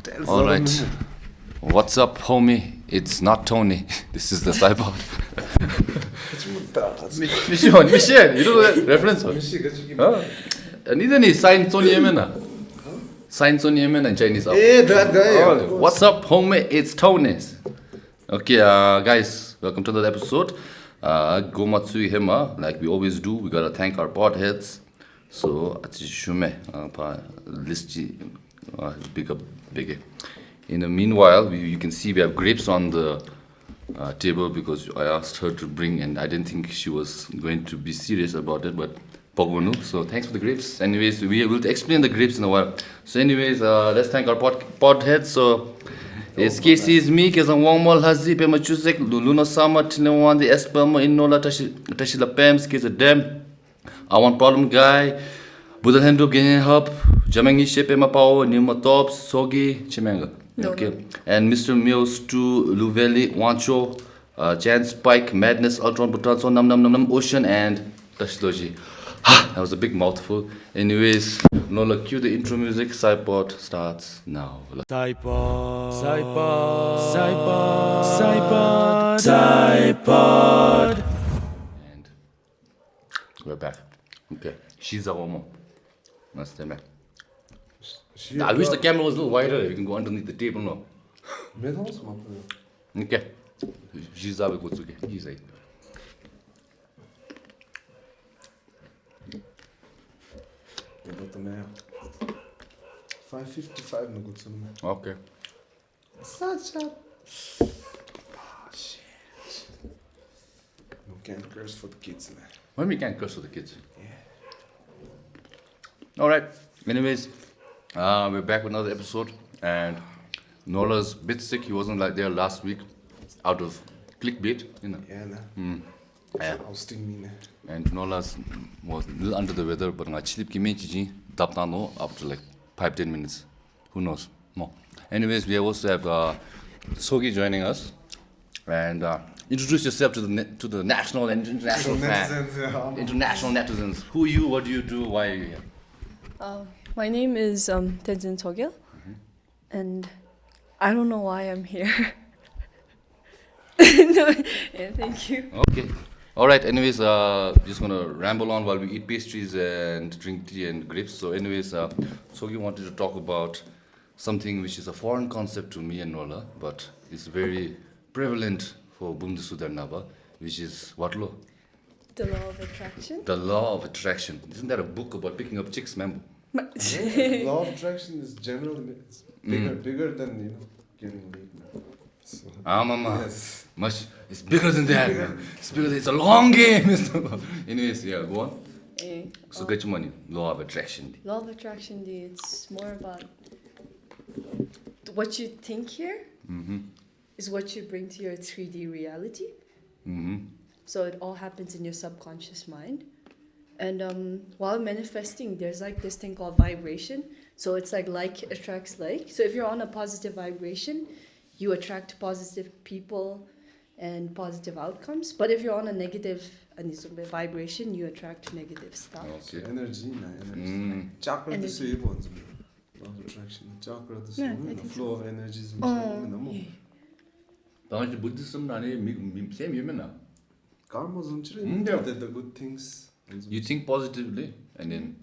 Alright. What's up, homie? It's not Tony. This is the SHOUTOUT. Mission. You know that reference? Neither sign Tony Yemena. Sign Tony Yemena in Chinese. Hey, that guy. What's up, homie? It's Tony's. Okay, guys, welcome to the episode. Go Matsui Hema, like we always do. We gotta thank our podheads. So, Shume, Lhazzzy, big. In the meanwhile, you can see we have grapes on the table because I asked her to bring, and I didn't think she was going to be serious about it, but Pogwanu. So thanks for the grapes. Anyways, we will explain the grapes in a while. So anyways, let's thank our podheads. So it's Casey's me, Kesang, wangmo, Lhazzzy, Pema Chuzek, Luno Sama, Thinley Wangdi, Inola, Tashi Dorji, Keeza Dem, I Want Problem Guy, lhendup, Genyen Hub, Pema Pawo, Nima Tobs, Tshoggy, Chimanga. Okay. And Mr. Mills to liuveily, Wancho, Chance, Pike, Madness, Ultron, Bhutan, so Nam, Ocean, and Tashi Dorji. That was a big mouthful. Anyways, Norlha, cue the intro music. PSY-POD starts now. PSY-POD. And we're back. Okay. She's a wangmo. That's the man. I wish the camera was a little wider. You can go underneath the table now. Okay. She's a good. He's a 5:55 no good cinema. Okay. Such a shit. No can't curse for the kids, man. When we can't curse for the kids. Yeah. Alright. Anyways, we're back with another episode, and Norla's a bit sick. He wasn't like there last week out of clickbait, you know. Yeah, nah. Yeah. I'll sting me, nah. And Norla was a little under the weather, but I sleep no after like 5-10 minutes. Who knows? More. Anyways, we also have Tshoggy joining us. And introduce yourself to the national and international fans. International netizens. Who are you? What do you do? Why are you here? My name is Tshoggy, and I don't know why I'm here. No, yeah, thank you. Okay. Alright, anyways, just gonna ramble on while we eat pastries and drink tea and grapes. So anyways, Tshoggy wanted to talk about something which is a foreign concept to me and Norlha, but it's very prevalent for Bundesudernaba, which is what law? The law of attraction. The law of attraction. Isn't that a book about picking up chicks, man? Yeah, law of attraction is generally it's bigger than getting laid. So, mama. yes. Much. It's bigger than that. Man. It's a long game. Anyways, yeah, go on. So get your money. Law of attraction. Law of attraction, it's more about what you think here is what you bring to your 3D reality. So it all happens in your subconscious mind. And while manifesting, there's like this thing called vibration. So it's like attracts like. So if you're on a positive vibration, you attract positive people and positive outcomes. But if you're on a negative vibration, you attract negative stuff. Okay. Energy. Chakra the same ones. Law of attraction. Chakra the same. The flow of energies. Buddhism same human. Karma's the good things. You think positively, and then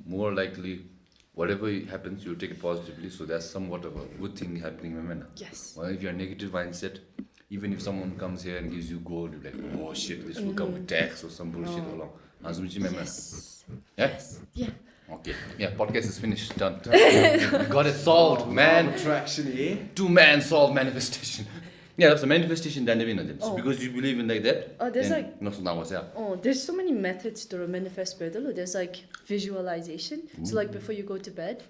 more likely whatever happens, you take it positively, so that's somewhat of a good thing happening. Yes. Well, if you're a negative mindset, even if someone comes here and gives you gold, you're like, oh shit, this will come with tax or some bullshit along. Yes. Yeah? Yes. Yeah. Okay. Yeah, podcast is finished. Done. We got it solved, man. Attraction, yeah? 2-man solved manifestation. Yeah, that's a manifestation because you believe in like that. There's there's so many methods to manifest. There's like visualization. So like before you go to bed,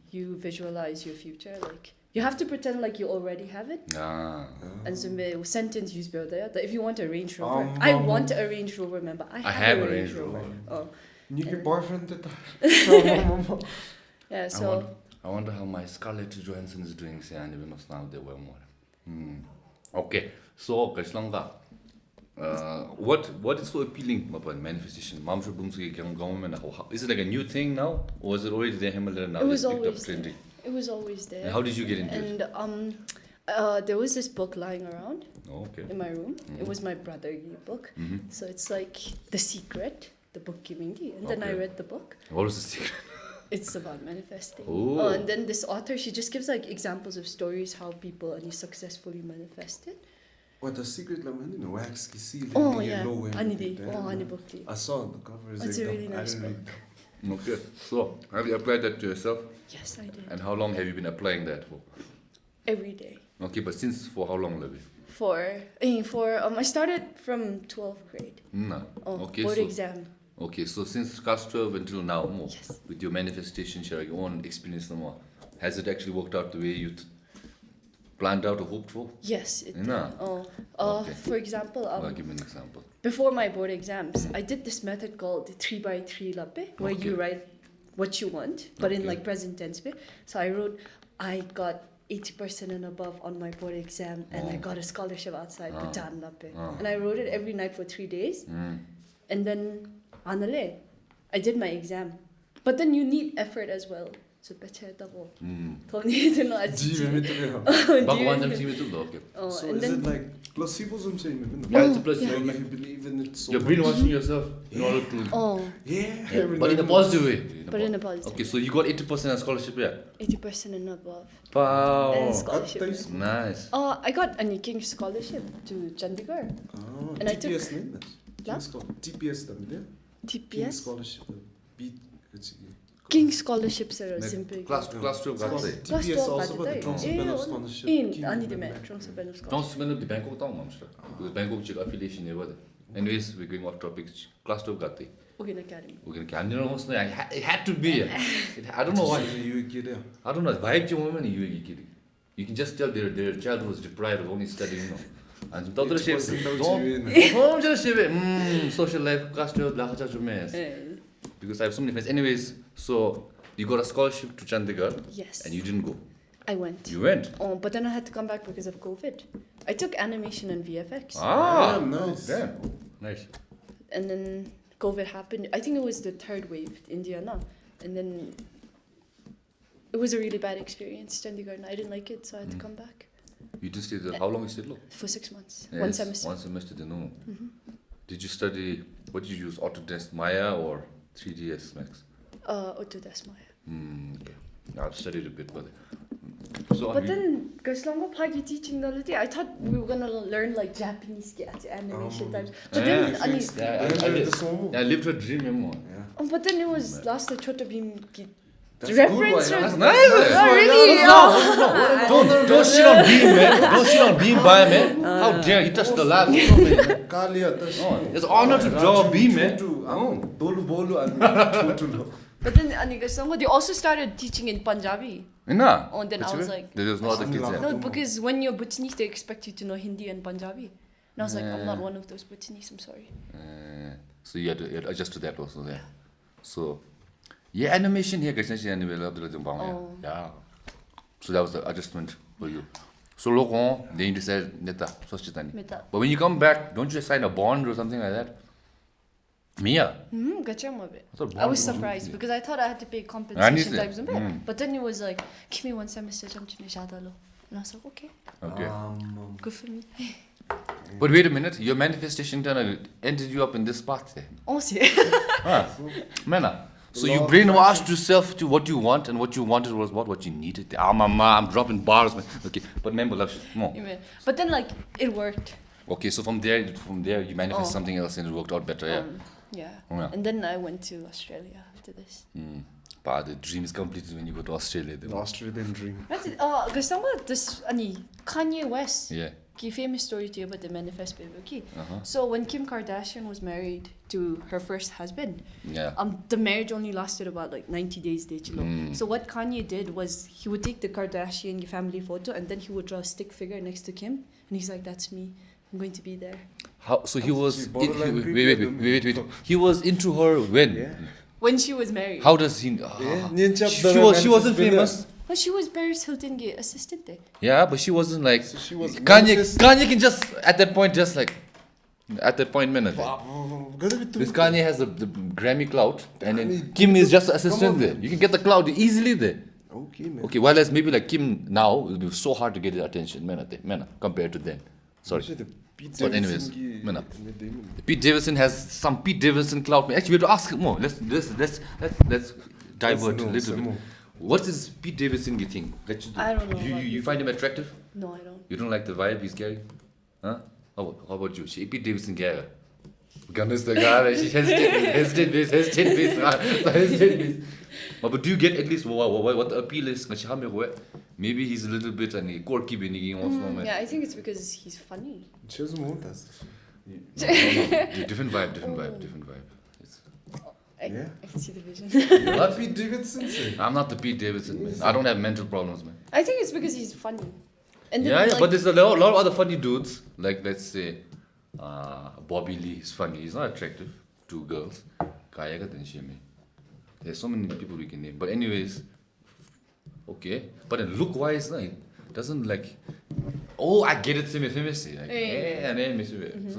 you visualize your future. Like you have to pretend like you already have it. And so sentence use that if you want a Range Rover, I want a Range Rover. Remember, I have a Range Rover. Your boyfriend. Yeah. So I wonder how my Scarlett Johansson is doing. Okay, so Kashlanga, what is so appealing about manifestation? Is it like a new thing now, or was it always there now? It was always trending? It was always there. And how did you get into it? And there was this book lying around Okay. in my room. It was my brother's book. So it's like The Secret, the book giving you. And then I read the book. What was the secret? It's about manifesting. Oh. And then this author, she just gives like examples of stories how people successfully manifested. What the secret lemon, you know, wax ki seal. Oh yeah, Anidi. Oh, Anibukti. I saw the cover. It's a really nice book. Okay. So, have you applied that to yourself? Yes, I did. And how long have you been applying that for? Every day. Okay, but for how long, Levi? I started from 12th grade. No. Okay, board so, exam. Okay, so since class 12 until now, Yes. with your manifestation, share your own experience, has it actually worked out the way you planned out or hoped for? Yes, it did. No. Okay. For example, Well, give me an example. before my board exams, I did this method called 3x3 lappe, where you write what you want, but in like present tense. So I wrote, I got 80% and above on my board exam, and I got a scholarship outside Bhutan lappe. And I wrote it every night for 3 days, and then anale, I did my exam. But then you need effort as well. So better double. Tony didn't know. So is it like placebos? Yeah, it's a placebo. Like if you believe in it so You're brainwashing yourself in order to. Yeah. But in a positive way. But in a positive. Okay, so you got 80% of scholarship, yeah? 80% and above. Wow. And scholarship. Nice. I got a King scholarship to Chandigarh. Oh, And I took- TPS name TPS King TPS? scholarship. Beat. King scholarships are simple. Class 12 got it. TPS also got the Tromso Bell of Scholarship. Ani the man, Tromso Bell of Scholarship. Don't spend the Bangkok town, I'm sure. Because Bangkok chick affiliation near there. Anyways, we're going off topics. Class 12 got it. Ugin Academy. We're going to Canada almost. It had to be. I don't know why. I don't know. Vibe woman, you can just tell their child was deprived of only studying. And some other shape. Don't just shape. Social life, class 12, because I have so many friends. Anyways, so you got a scholarship to Chandigarh. Yes. And you didn't go. I went. You went? Oh, but then I had to come back because of COVID. I took animation and VFX. Ah, nice. Damn. Nice. And then COVID happened. I think it was the third wave, India now. And then it was a really bad experience, Chandigarh. And I didn't like it, so I had to come back. You didn't stay there. How long you stayed? For 6 months. Yes, 1 semester. 1 semester, then no. Did you study, what did you use, Autodesk Maya or 3ds Max? Autodesk Maya. Okay. I've studied a bit, but... So But then, because long Pagi teaching the I thought we were gonna learn like Japanese animation types. But then, I lived a dream more. but then it was last the Chota Beam That's reference. good, That's nice. Oh, really? Don't shit on Beam, man. Don't shit on Beam by man. How dare you touch the lab? It's an honor to draw a Beam, man. But then, they also started teaching in Punjabi. Nah. Oh, then I was like, there was no other kids there. no, because when you're Bhutanese, they expect you to know Hindi and Punjabi. And I was like, I'm not one of those Bhutanese, I'm sorry. So you had to adjust to that also there. So, yeah, animation here, yeah. So that was the adjustment for you. So look on, then you decided, Meta. but when you come back, don't you sign a bond or something like that? Mia. I was surprised because I thought I had to pay compensation types. But then it was like, give me 1 semester, and I was like, okay. Okay. Good for me. But wait a minute, your manifestation ended you up in this path there. Oh, see. Mena. So you brainwashed yourself to what you want, and what you wanted was what you needed. I'm dropping bars, man. Okay, but remember, more. But then, like, it worked. Okay, so from there you manifest something else, and it worked out better, yeah. Yeah. And then I went to Australia after this. But the dream is completed when you go to Australia. Then. The Australian dream. Because this Kanye West. Yeah. Famous story to you about the manifest baby. So when Kim Kardashian was married to her first husband, the marriage only lasted about like 90 days. So what Kanye did was he would take the Kardashian family photo and then he would draw a stick figure next to Kim, and he's like, "That's me. I'm going to be there." How? So he was. Wait. He was into her when? Yeah. When she was married. How does he? She wasn't famous. Well, she was Paris Hilton's assistant there. Yeah, but she wasn't like. So she was Kanye can just at that point minute. This Kanye has the Grammy clout, and then Kim is just the assistant there. You can get the clout easily there. Okay, man. Okay, whereas maybe like Kim now, it'll be so hard to get his attention, compared to then. Sorry. But anyways, Pete Davidson has some Pete Davidson clout. Actually, we have to ask him more. Let's divert a little bit. What is Pete Davidson, you think? I don't know. You find him attractive? No, I don't. You don't like the vibe he's carrying? Huh? How about you? Pete Davidson carry. Goodness the guy, she hesitate. But do you get at least what the appeal is? Maybe he's a little bit quirky. Yeah, I think it's because he's funny. Different vibe. I can see the vision. What Pete Davidson say? I'm not the Pete Davidson, man. I don't have mental problems, man. I think it's because he's funny. And then, Yeah, but there's a lot of other funny dudes. Like, let's say, Bobby Lee is funny. He's not attractive to girls. There's so many people we can name. But anyways, okay. But then look-wise, it doesn't like... Oh, I get it. So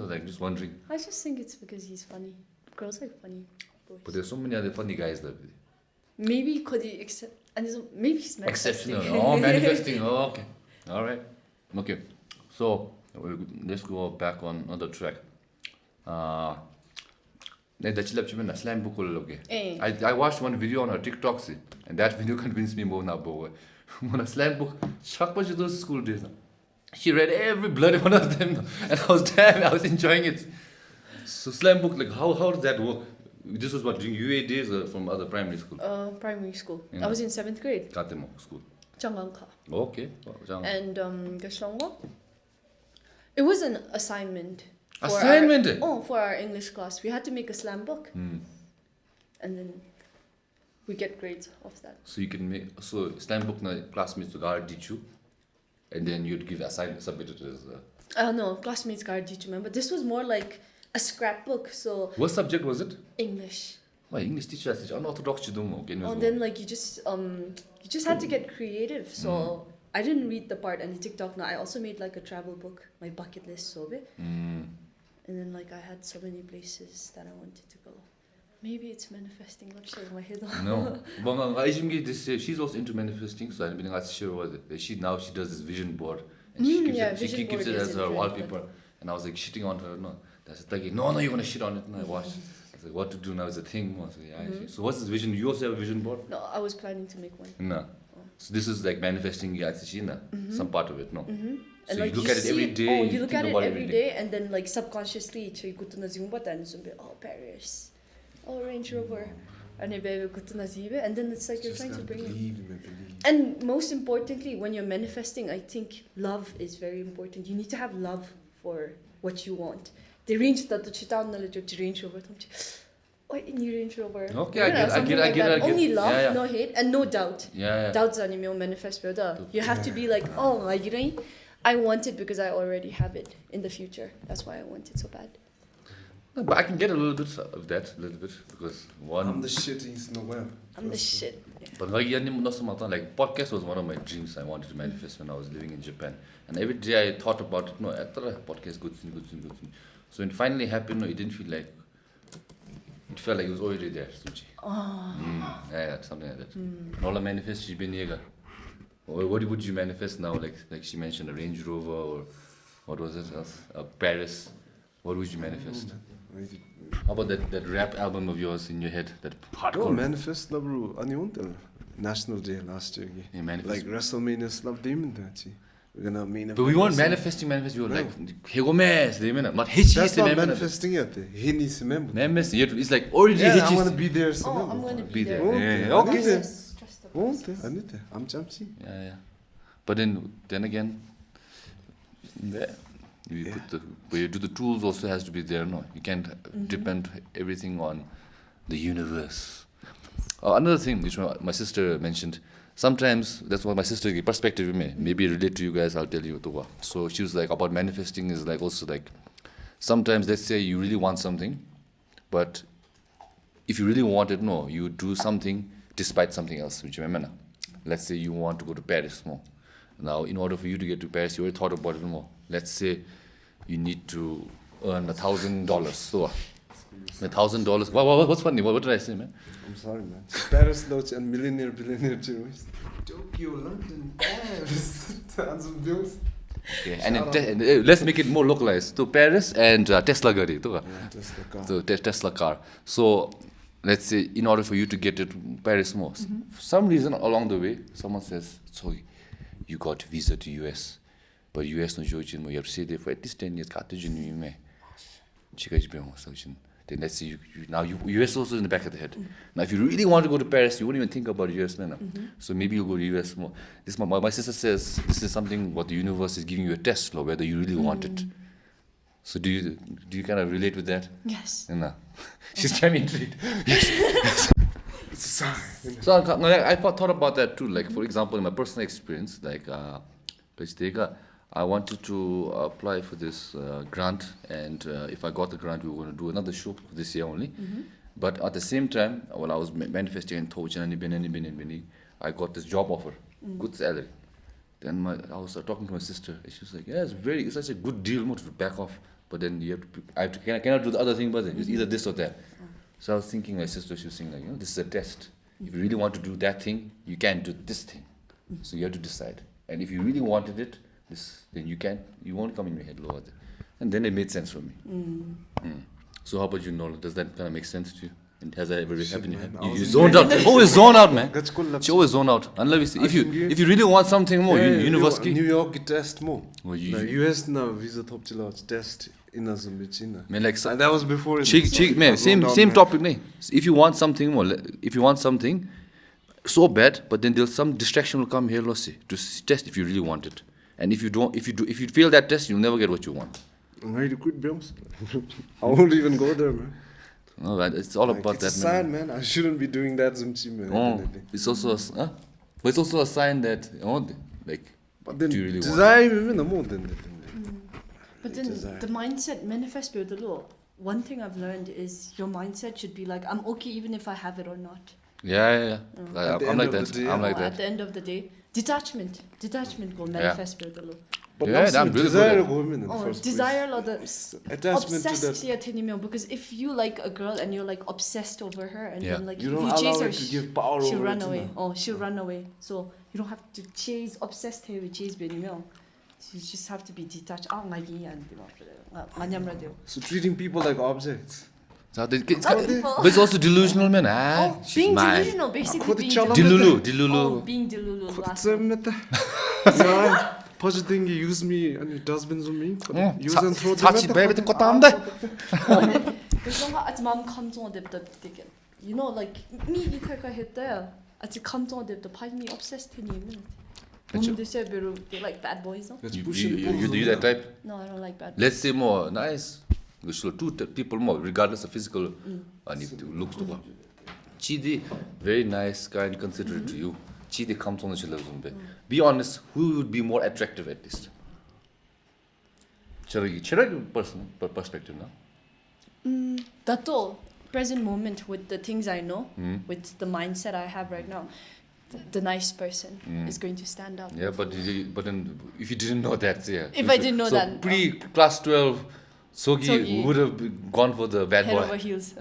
like, just wondering. I just think it's because he's funny. Girls like funny boys. But there's so many other funny guys that... Maybe could he accept... And maybe he's manifesting. Exceptional. Oh, manifesting. Oh, okay. All right. Okay. So, let's go back on another track. I watched one video on her TikTok, and that video convinced me more now. When a slam book, those school days. She read every bloody one of them, and I was enjoying it. So slam book, like how does that work? This was what, during UA days or from other primary school? Primary school. Yeah. I was in 7th grade. Katemo school. Changanka. Okay. And it was an assignment. For our English class. We had to make a slam book. And then we get grades off that. So you can make slam book na classmates to teach you, and then you'd give assignment submitted as no, classmates got teach you, but this was more like a scrapbook. So what subject was it? English. My English teacher is unorthodox. And then like you just had to get creative. So I didn't read the part and the TikTok. Now I also made like a travel book, my bucket list and then like I had so many places that I wanted to go. Maybe it's manifesting. Let's show my head. No, she's also into manifesting. So I'm being sure was it. She does this vision board and she keeps it as her wallpaper. And I was like shitting on her. No, that's like no, you're gonna shit on it. And I watched. I was like, what to do now is a thing. So what's this vision? You also have a vision board? No, I was planning to make one. No. So this is like manifesting some part of it, no? So And you like look at it every day. You look at it every day, and then like subconsciously, Paris, Range Rover, and then it's like you're trying to bring it. And most importantly, when you're manifesting, I think love is very important. You need to have love for what you want. The Range Range Rover. Range Rover. Okay, I get it. Only love, no hate, and no doubt. Doubts manifest. You have to be like, I want it because I already have it in the future. That's why I want it so bad. No, but I can get a little bit of that, because one... I'm the shit, he's the web. I'm the shit. Yeah. But like podcast was one of my dreams I wanted to manifest when I was living in Japan. And every day I thought about it, podcast, good thing. So when it finally happened, it didn't feel like... It felt like it was already there, Tsoogeee. Yeah, something like that. Norlha manifest, she's been here. What would you manifest now? Like she mentioned a Range Rover or what was it else? Paris. What would you manifest? How about that rap album of yours in your head? That hardcore. Manifest na bro. National Day last year. Yeah, manifest. Like WrestleMania slap demon that. We're gonna mean. But we weren't manifesting. We were like Hegomes, not hitchy. That's not manifesting yet. He needs to remember. It's like already hitchy. I'm gonna be there. I'm gonna be there. Okay. I'm jumpy. Yeah. But then again, where you do the tools also has to be there. No, you can't depend everything on the universe. Another thing which my sister mentioned. Sometimes that's what my sister perspective maybe relate to you guys. I'll tell you. So she was like about manifesting is like also like sometimes let's say you really want something, but if you really want it, no, you do something despite something else. Which let's say you want to go to Paris more. Now, in order for you to get to Paris, you already thought about it more. Let's say you need to earn $1,000. So $1,000. What's funny? What did I say, man? I'm sorry, man. Paris loach and millionaire, billionaire tourist. Tokyo, London, Paris. Tons of bills. Okay, and let's make it more localized. So Paris and Tesla gari, yeah, Tesla car. So Tesla car. So let's say in order for you to get it to Paris more, for some reason along the way, someone says, so you got visa to US, but US no jojin mo, you have to stay there for at least 10 years. Then let's say US also in the back of the head. Now if you really want to go to Paris, you won't even think about US, man. So maybe you'll go to US more. This my sister says this is something what the universe is giving you a test, or whether you really want it. So do you kind of relate with that? Yes. No. She's trying to intrigue. Yes. It's a sign. So I thought about that too. Like for example, in my personal experience, like I wanted to apply for this grant, and if I got the grant, we were going to do another show this year only. But at the same time, when I was manifesting in Tsoogeee, I got this job offer, good salary. Then I was talking to my sister, and she was like, "Yeah, it's such a good deal, more to back off. But then you have to, I cannot do the other thing, but it's either this or that." So I was thinking, my sister, she was saying like, this is a test. If you really want to do that thing, you can't do this thing. So you have to decide. And if you really wanted it, then you won't come in your head lower. And then it made sense for me. So how about you, Norlha? Does that kind of make sense to you? And has that ever happened in your head? You zoned out. Always zone out, man. You always zone out. If you really want something more, university. New York test more. US now visa top test in China. Man, like that was before. Man, same topic, man. If you want something more, if you want something so bad, but then there's some distraction will come here, let's say, to test if you really want it. And if you fail that test, you'll never get what you want. I'm ready to quit bills. I won't even go there, man. No, it's all about that, man. It's a sign, man. I shouldn't be doing that, man. It's also but it's also a sign that But then do you really want it? But then the mindset manifests with the law. One thing I've learned is your mindset should be like, I'm okay even if I have it or not. Yeah. I'm like that. At the end of the day, detachment will manifest with the law. But I'm really desire desire or the attachment obsessed to that. because if you like a girl and you're like obsessed over her and then like you if don't you chase allow her, to give power she'll over run it, away. She'll run away. So you don't have to chase obsessed her with chase benimel. You just have to be detached. So treating people like objects. But it's also delusional, man. Being delusional, basically being delulu. Being delulu. Positive use me and it does been me. Use and throw You know, like me, you hit there. At the canton de the pie me obsessed in you. They like bad boys, no? You that type? No, I don't like bad boys. Let's say more nice. We should two people more, regardless of physical looks. Chidi, very nice, kind, considerate to you. Chidi comes on the children. Be honest, who would be more attractive at least? Chiragi perspective, no? That's all. Present moment with the things I know, with the mindset I have right now, the nice person is going to stand out. Yeah, but then if you didn't know that, yeah. If I didn't know that, pre-class 12. Tsoggy would have gone for the bad head boy. Head over heels.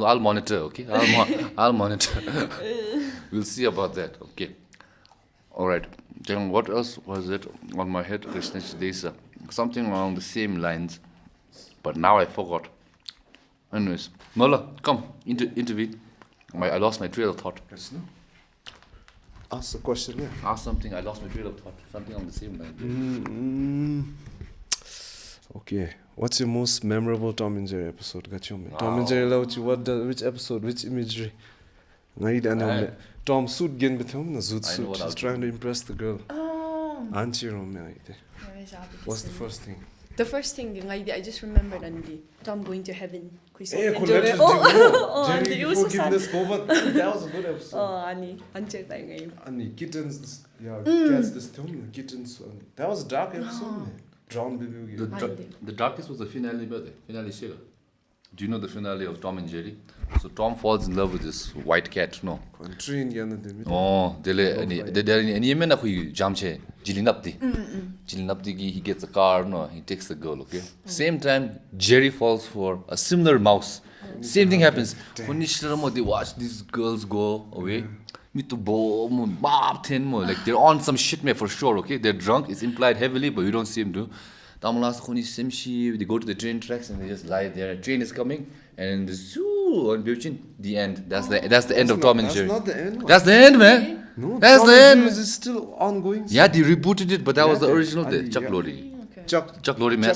I'll monitor, okay? I'll monitor. We'll see about that, okay? Alright. Then what else was it on my head? There's something along the same lines, but now I forgot. Anyways, Norlha, come, intervene. I lost my trail of thought. Ask the question, yeah. Ask something, I lost my trail of thought. Something on the same line. Okay. What's your most memorable Tom and Jerry episode? Tom and Jerry, which episode, which imagery? Tom suit again with him, suit. He's trying to impress the girl. Auntie what's the first thing? The first thing, I just remembered Tom going to heaven. Jerry, forgiveness moment. That was a good episode. Kittens, cats, this film, kittens. That was a dark episode. Drowned baby. The darkest was the finale, brother. Finale sugar. Do you know the finale of Tom and Jerry? So Tom falls in love with this white cat, no? Train yana de. Any man who jamche Jilinapti he gets a car, no, he takes the girl, okay? Same time, Jerry falls for a similar mouse. Same thing happens. When they watch these girls go away, like they're on some shit, man, for sure, okay? They're drunk, it's implied heavily, but you don't see them do. They go to the train tracks and they just lie there. A train is coming and the end. That's the end of Tom and Jerry. That's not the end. That's the end, man. No, that's Tom the and end. Jerry is still ongoing. Yeah, they rebooted it, but that was the Yeah, original. yeah. Chuck Lorre. Chuck Lorre, man.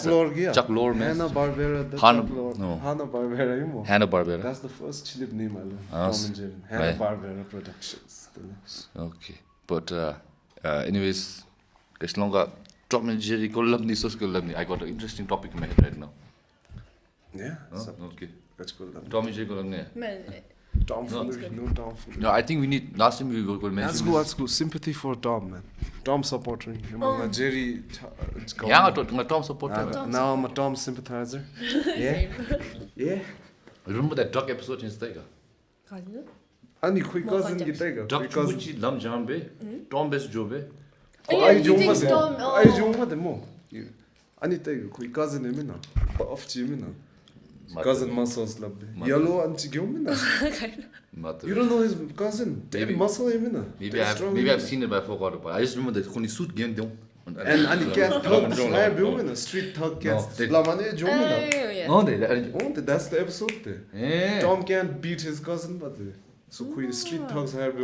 Chuck Lorre, man. Hanna-Barbera. No. Hanna-Barbera. Hanna-Barbera. That's the first chilip name I learned. Ah, Tom and Jerry. Hanna-Barbera Productions. Okay, but anyways, as long as Tom and Jerry go love me, I got an interesting topic in my head right now. Yeah. Okay. Let's go. Tom and Jerry go love me. Man, Tomfoolery. No tomfoolery. No, I think we need. Last time we were mentioning. Let's go. Sympathy for Tom, man. Tom supporter. Jerry. Yeah, Tom supporter. Now I'm a Tom sympathizer. Yeah. Yeah. Remember that duck episode in Taka? Ani khoi cousin ki taiga. Duck Chubuchi Lam Jambe, Tom Best Jobe. Ai joma de mo. Ani taiga khoi cousin emina. Of chimina. Cousin muscles labbe. Yellow anti gyomina. You don't know his cousin. Maybe muscle emina. Maybe I've seen it, but I forgot about it. I just remember that when he suit game them. And ani cat thugs. I have street thug cats. Lamane jomina. Oh, that's the episode there. Tom can't beat his cousin, but so queen street thugs have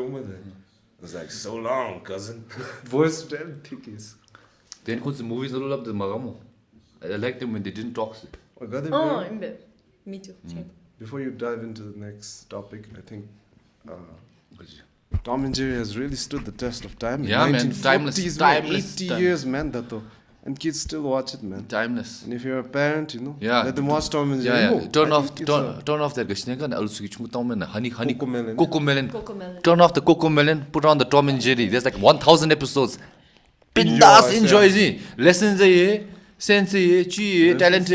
it's like so long, cousin. Voice damn thickies. Then the movies all up the Magamo. I liked them when they didn't talk. I got it. oh, me too. Before you dive into the next topic, I think Tom and Jerry has really stood the test of time. Yeah, man, timeless, 80 years, man, that though. And kids still watch it, man. Timeless. And if you're a parent, you know, yeah, let them watch Tom and Jerry. Yeah. Turn off that Coco melon. Turn off the Coco melon, put on the Tom and Jerry. There's like 1,000 episodes. Bindas enjoy. Lessons sense talent.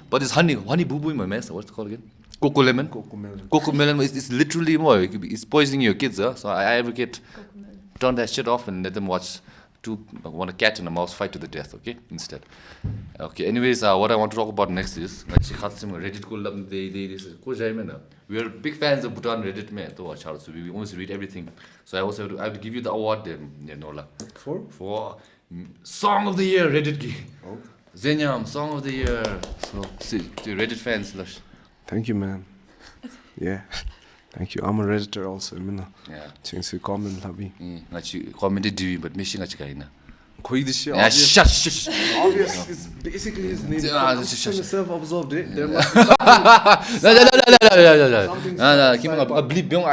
But it's honey boo boo in my mess. What's it called again? Coco lemon. Coco melon is literally more. It's poisoning your kids. So I advocate turn that shit off and let them watch a cat and a mouse fight to the death. Okay, instead. Okay. Anyways, what I want to talk about next is Reddit. We are big fans of Bhutan Reddit, man. So we almost read everything. So I have to give you the award there, Norlha. For Song of the Year, Reddit. Oh. Zenyam, Song of the Year. So, to Reddit fans, Lush. Thank you, man. Yeah. Thank you. I'm a Redditor also. Yeah. Chingsi comment labi. Commented to you, but missing a chikaina. Yeah, shush. Obvious. It's basically his name. Self-absorbed. There must be No. I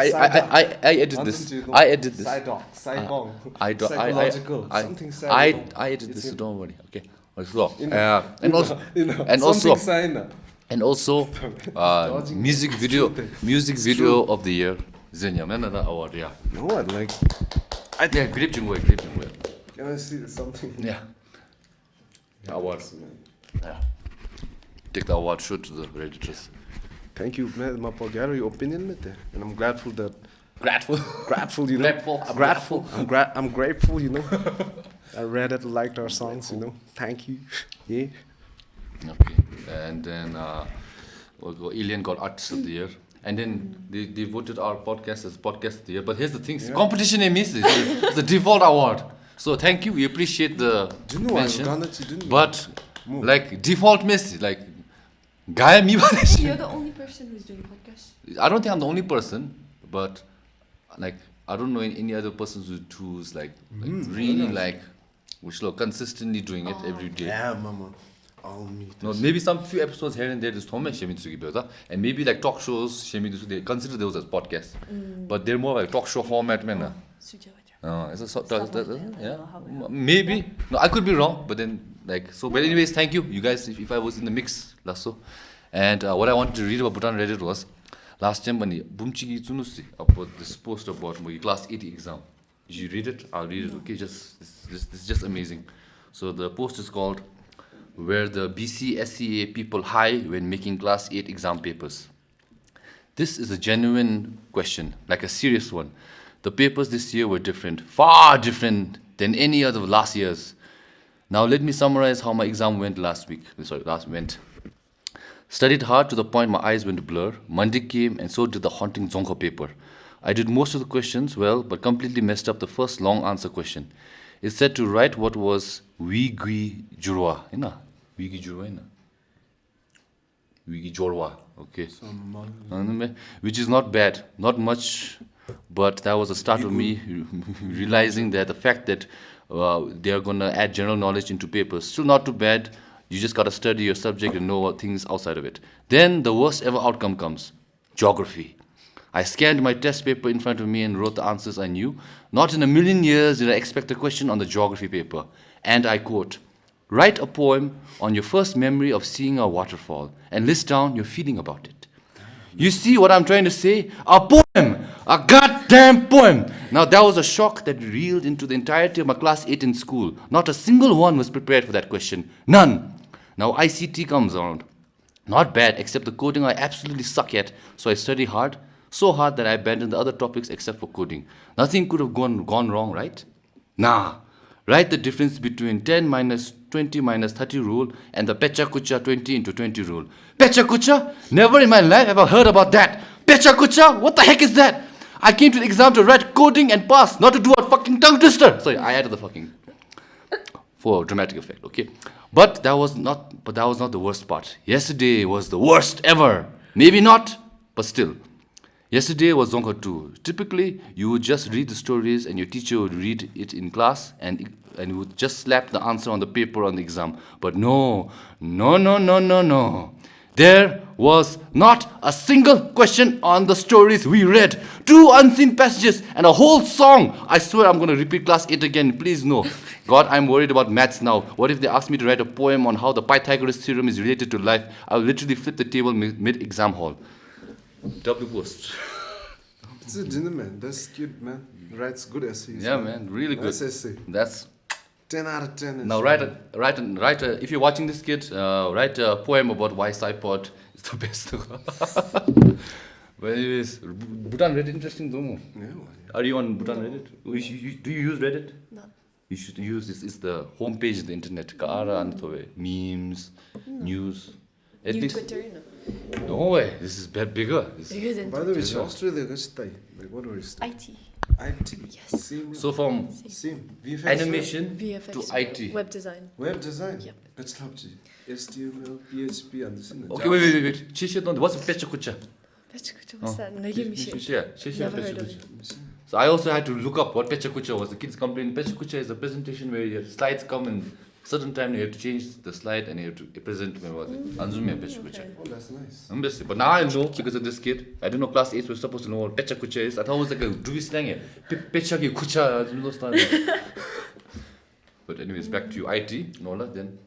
edit this. Psychological. I edit this, so don't worry. Okay. And also, music video of the year. Zenya, man, another award, yeah. No, I'd like. Yeah, grape jingwe. Can I see something? Yeah. Awards, man. Yeah. Take the award, show to the Redditors. Thank you, man. My your opinion, mate. And I'm grateful that. Grateful, you know. Grateful. I'm grateful, you know. I Reddit liked our songs, you know. Thank you. Yeah. Okay. And then Alien got Artist of the Year. And then they voted our podcast as Podcast of the Year. But here's the thing, competition is it's the default award. So thank you, we appreciate the mention. But like default miss, like Gaya me. You're the only person who's doing podcast. I don't think I'm the only person, but like I don't know any other person who's like really like which consistently doing it every day. Yeah, mama. No, maybe some few episodes here and there just and maybe like talk shows they consider those as podcasts, but they're more like talk show format, man. Maybe no, I could be wrong, but then like so. But anyways, thank you guys. If I was in the mix, Lasso, and what I wanted to read about Bhutan Reddit was last time when Bumchigi Tsunusi about this post about my class 80 exam. Did you read it? I'll read it. Okay, this is just amazing. So the post is called were the BC SCA people high when making class 8 exam papers? This is a genuine question, like a serious one. The papers this year were different, far different than any other last year's. Now let me summarize how my exam went went. Studied hard to the point my eyes went blur. Monday came and so did the haunting Zonko paper. I did most of the questions well, but completely messed up the first long answer question. It said to write what was Wigi Jurwa. Wigi Jurwa. Wigi Jorwa. Okay. Which is not bad, not much, but that was the start of me realizing that the fact that they are going to add general knowledge into papers, still not too bad. You just got to study your subject and know things outside of it. Then the worst ever outcome comes, geography. I scanned my test paper in front of me and wrote the answers I knew. Not in a million years did I expect a question on the geography paper. And I quote, write a poem on your first memory of seeing a waterfall and list down your feeling about it. You see what I'm trying to say? A poem! A goddamn poem! Now that was a shock that reeled into the entirety of my class 8 in school. Not a single one was prepared for that question. None! Now ICT comes around. Not bad, except the coding I absolutely suck at, so I study hard. So hard that I abandoned the other topics except for coding. Nothing could have gone wrong, right? Nah. Write the difference between 10 minus 20 minus 30 rule and the Pecha Kucha 20 into 20 rule. Pecha Kucha? Never in my life have I heard about that. Pecha Kucha? What the heck is that? I came to the exam to write coding and pass, not to do a fucking tongue twister. Sorry, I added the fucking for dramatic effect, okay? But that was not the worst part. Yesterday was the worst ever. Maybe not, but still. Yesterday was Zonka 2. Typically, you would just read the stories and your teacher would read it in class and you would just slap the answer on the paper on the exam. But no. There was not a single question on the stories we read. 2 unseen passages and a whole song. I swear I'm going to repeat class 8 again. Please no. God, I'm worried about maths now. What if they ask me to write a poem on how the Pythagoras theorem is related to life? I'll literally flip the table mid-exam hall. W post. It's a gentleman. That's good, man. Writes good essays. Yeah, man. Really good. Nice essay. That's 10 out of 10. Now write a. If you're watching this kid, write a poem about why PSY-POD is the best. But anyways, Bhutan Reddit interesting though. Yeah. Are you on Bhutan Reddit? Do you use Reddit? No. You should use this. It's the homepage of the internet. Memes, news. At New least. Twitter, no. No way. This is bigger. Bigger than By the way, Twitter. Australia, like what were you studying? IT. IT. Yes. Same. So from Same. VFX. animation VFX. to IT. Web design. Web design. Yep. That's Lhazzzy. HTML, PHP, and this. Okay, wait. Chisha, what's a Pecha Kucha? What's that? Never heard of it. So I also had to look up what Pecha Kucha was. The kids complained Pecha Kucha is a presentation where your slides come in certain time you have to change the slide and you have to present Anzume Pecha Kucha. Oh, that's nice. But now I know because of this kid. I didn't know class 8 was supposed to know what Pecha Kucha is. I thought it was like a Drugi slang. Pecha ki Kucha. But anyways, back to you. IT, Norlha, then.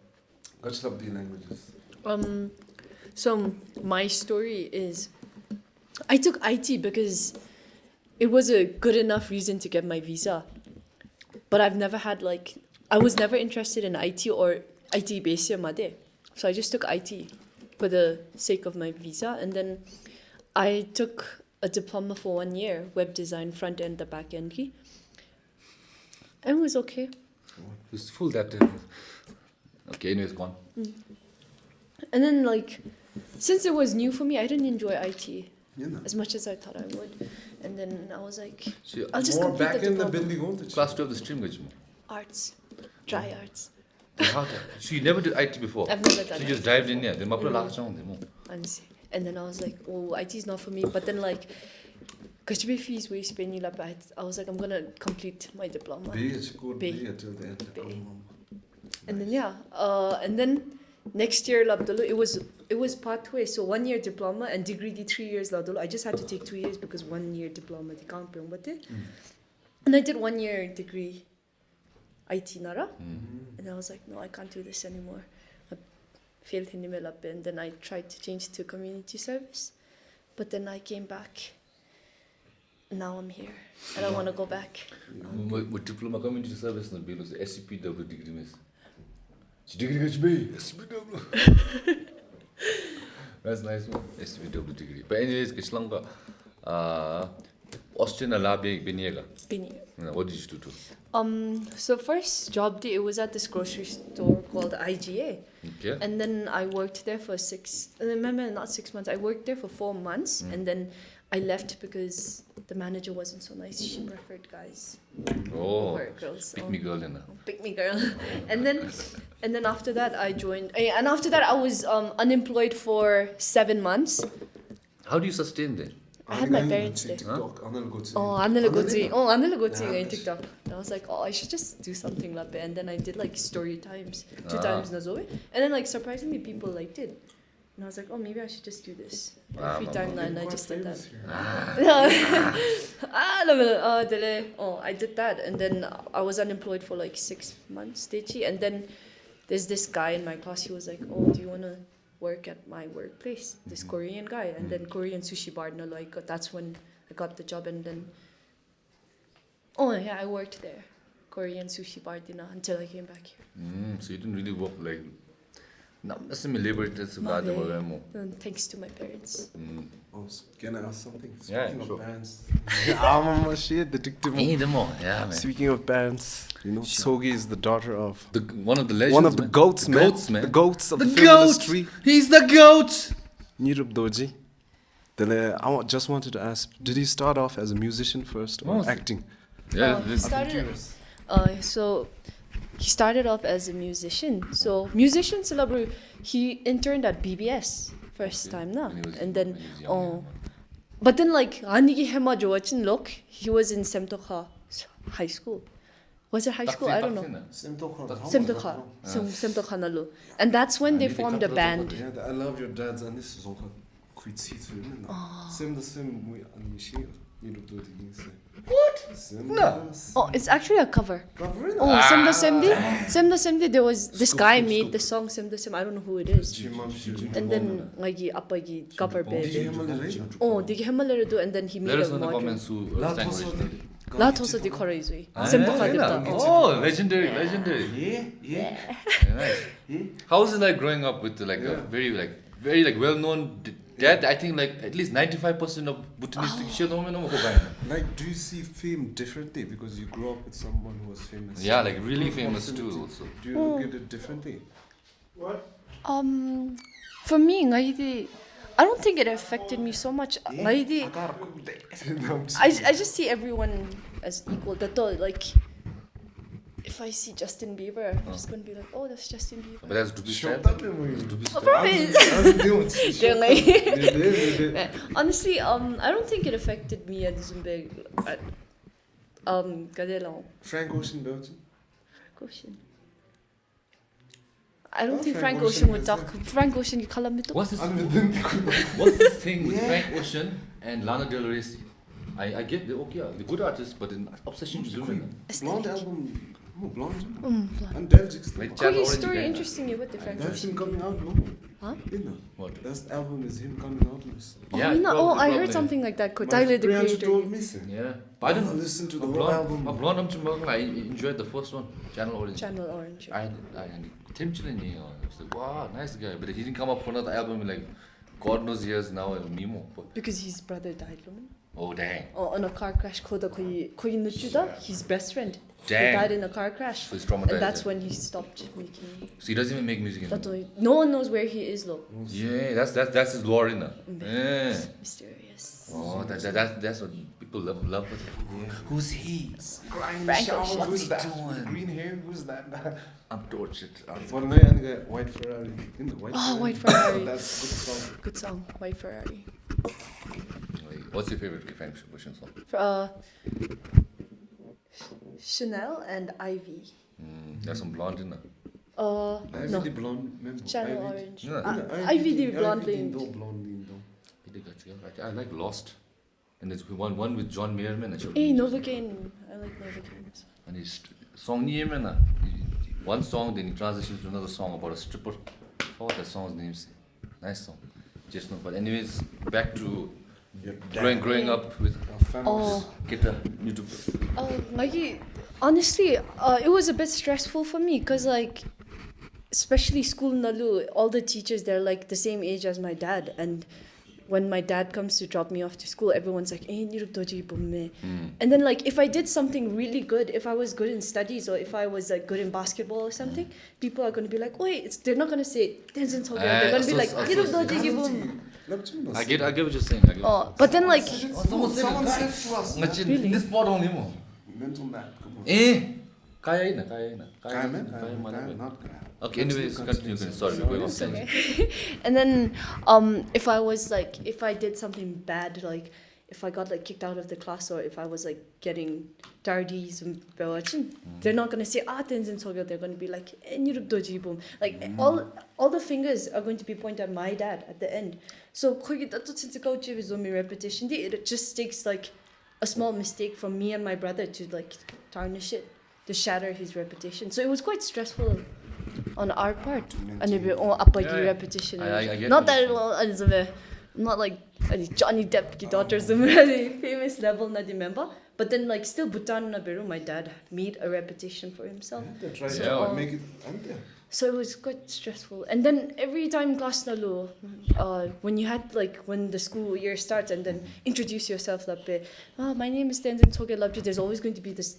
What's up the languages? So my story is, I took IT because it was a good enough reason to get my visa. But I've never had I was never interested in IT or IT based made. So I just took IT for the sake of my visa. And then I took a diploma for 1 year, web design, front end, the back end. And it was okay. It's full that. Okay, anyways, go on. And then since it was new for me, I didn't enjoy IT Yeah, no. as much as I thought I would. And then I was like, So, I'll just More complete back the in the diploma. building on the class 12 the stream gaji mo. Arts, dry arts. So you never did IT before? I've never done So you it. just dived in there. Then mapra last round mo. Honestly. And then I was like, oh, IT is not for me. But then Kashmir fees were spending I was like, I'm gonna complete my diploma. BH, good B. B until the end. B. And then and then next year it was pathway. So 1 year diploma and degree the 3 years I just had to take 2 years because 1 year diploma they can't pay. And I did 1 year degree IT nara. And I was like, no, I can't do this anymore. I failed Hindi mein lappe, and then I tried to change to community service. But then I came back. Now I'm here. And I want to go back. With diploma community service na bilo SCP double degree mes. That's nice one. SBW degree. But anyways, Kishlanga, Austrian Alabi Biniega. What did you do? So first job day, it was at this grocery store called IGA. Okay. And then I worked there for not 6 months, I worked there for 4 months. And then I left because the manager wasn't so nice. She preferred guys over girls. Pick me girl in Pick me girl. and then after that I joined. And after that I was unemployed for 7 months. How do you sustain that? I had my parents there. On TikTok. And I was like, I should just do something like that. And then I did like story times, 2 times Nazoe. And then like surprisingly people liked it. And I was like, maybe I should just do this. Free time and I just did that. I did that. And then I was unemployed for like 6 months, and then there's this guy in my class, he was like, do you want to work at my workplace? This Korean guy. And then Korean sushi bar, that's when I got the job. And then, I worked there. Korean sushi bar until I came back here. So you didn't really work like... Thanks to my parents. Can I ask something? Speaking of sure. parents. Speaking of parents, Tsoogeee is the daughter of one of the legends. One of the goats, man. The goats of the film industry. He's the goat! Nima Tobs. I just wanted to ask, did he start off as a musician first or acting? Yeah, He started off as a musician. So musician he interned at BBS first time na. And then but then like he was in Semtokha High School. Was it high school? I don't know. Semtokha nalu. And that's when they formed a band. I love your dad's and this is all quite What? No. It's actually a cover. Semda Semdi. There was this guy made the song Semda Sem. I don't know who it is. And then apagi cover baby. Digi Himalaya do, and then he made a modern. Let us know in the comments who sang originally. Latosa di Koraizui. Legendary. Yeah. Nice. How is it like growing up with a very well-known dad? I think like at least 95% of Bhutanese Like, do you see fame differently because you grew up with someone who was famous? Yeah, like really famous too. Also, do you look at it differently? What? For me, I don't think it affected me so much. I just see everyone as equal. Like, if I see Justin Bieber, I'm just gonna be like, that's Justin Bieber. But that's to be sad. Honestly, I don't think it affected me at Zumbi. Frank Ocean, Belgium. I don't think Frank Ocean would talk. Frank Ocean, you call him. What's this thing with Frank Ocean and Lana Del Rey? I get the good artists, but in obsession with women. Blonde album. Blonde. And Korean story interesting you with the Frank Ocean. That's him coming out, no? Huh? What? That album is him coming out. I heard something like that. Tyler the Creator. Told me. Yeah, but I didn't listen to the whole album. I enjoyed the first one, Channel Orange. I Tim Chilini. I was like, wow, nice guy. But he didn't come up for another album in like God knows years now. Because his brother died, woman. Oh dang. On a car crash. His best friend. Dang. He died in a car crash. So he's traumatized. And that's when he stopped making. So he doesn't even make music anymore. No one knows where he is, though. Yeah, that's his lore, innit? Yeah. Mysterious. That's what people love. Yeah. Who's he? Frank Ocean. Who's that? Green hair? Who's that? I'm tortured. White Ferrari. White Ferrari. That's a good song. Good song. White Ferrari. What's your favorite Frank Ocean song? Chanel and Ivy. There's some blonde in there. Ivy no. the blonde, remember? Channel Orange. Ivy the blonde lane. I like Lost. And there's one with John Mayerman. Novocaine. I like Novocaine. And his song name, one song, then he transitions to another song about a stripper. What that song's name is? Nice song. Just no. But anyways, back to growing up with guitar YouTube. Honestly, it was a bit stressful for me because like especially school nalu, all the teachers, they're like the same age as my dad. And when my dad comes to drop me off to school, everyone's like, and then like if I did something really good, if I was good in studies or if I was like good in basketball or something, people are going to be like, wait, they're not going to say Tenzin Tshoggy. They're going to be like, I get what you're saying. But then like someone said to us, really? This part only more. mental map. Kaya Not kaya. Okay, anyways, continue. Sorry, we're going off. Okay. And then if I was like, if I did something bad, like if I got like kicked out of the class or if I was like getting tardies and they're not gonna say Tenzin Tshoggy, they're gonna be like like all the fingers are going to be pointed at my dad at the end. So repetition, it just takes like a small mistake from me and my brother to like tarnish it, to shatter his reputation. So it was quite stressful on our part. And repetition. Not that not like Johnny Depp daughters famous level na remember. But then like still Bhutan na beru, my dad made a reputation for himself. Make it so it was quite stressful. And then every time class na lo, when you had like when the school year starts and then introduce yourself lape, my name is Tenzin Tshoggy, there's always going to be this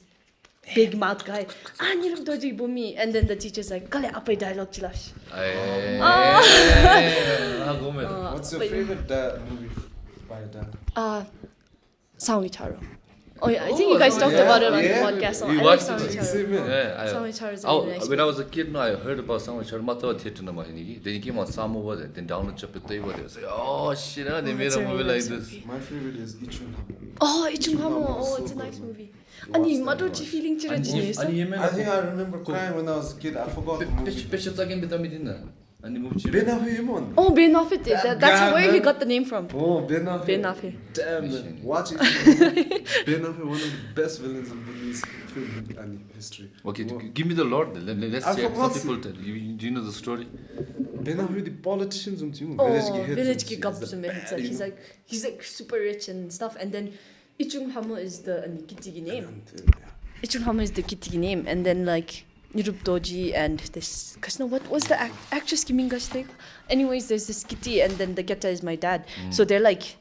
big mouth guy. And then the teacher's like, Kale apay dialogue chilash. What's your favorite movie by a dad? Sangwi Charo. Oh yeah, I think you guys talked about it on the podcast. We I watched like it. Sangwi Charo is really nice. When I was a kid, no, I heard about Sangwi Charo. Then he came on Sama was it? Then download Chapitay was it? Oh shit! They made a movie like this. My favorite is Ichung Hub. Oh, Ichung Hub. Oh, it's a nice movie. Ani madochi feeling chira jinesa. I think I remember crying when I was a kid. I forgot the movie. Oh, Ben Affleck. That's where he got the name from. Oh, Ben Affleck. Ben Affleck. Damn man, watch it. Ben Affleck, one of the best villains in Bhutanese film history. Okay, give me the Lord. Let's see. Some people tell you. Do you know the story? Ben Affleck, the politicians, village ki he's like super rich and stuff. And then Ichung Hamo is the kitty name. Ichung Hamo is the kitty name, and then like Nirup Doji and this. Cause no, what was the actress Kimingash? Anyways, there's this kitty, and then the Geta is my dad. So they're like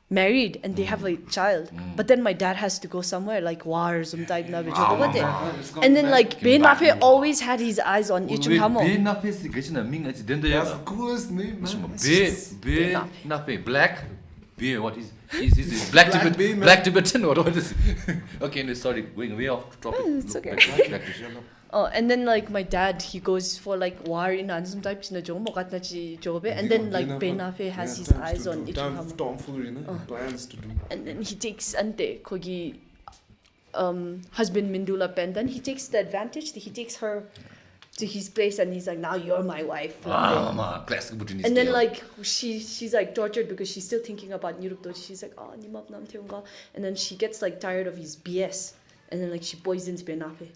married and they have a child. But then my dad has to go somewhere like war some type na. And then like Ben Affleck always had his eyes on Ichung Hamo. Ben Affleck is That's the coolest name, man. Ben Affleck, black. What is he's black Tibetan or what is it? Okay, no, sorry, going way off topic. It's okay. Oh, and then like my dad, he goes for like war in some types in a job, and then like Ben Affleck has his eyes on Ichung Hamo. Plans to do. And then he takes ante kogi husband Mindula and then he takes the advantage. He takes her to his place and he's like, now you're my wife. Classic Bhutanese. And then like she's like tortured because she's still thinking about Nirup Doji. She's like, Nima Tobs. And then she gets like tired of his BS and then like she poisons Ben Affleck.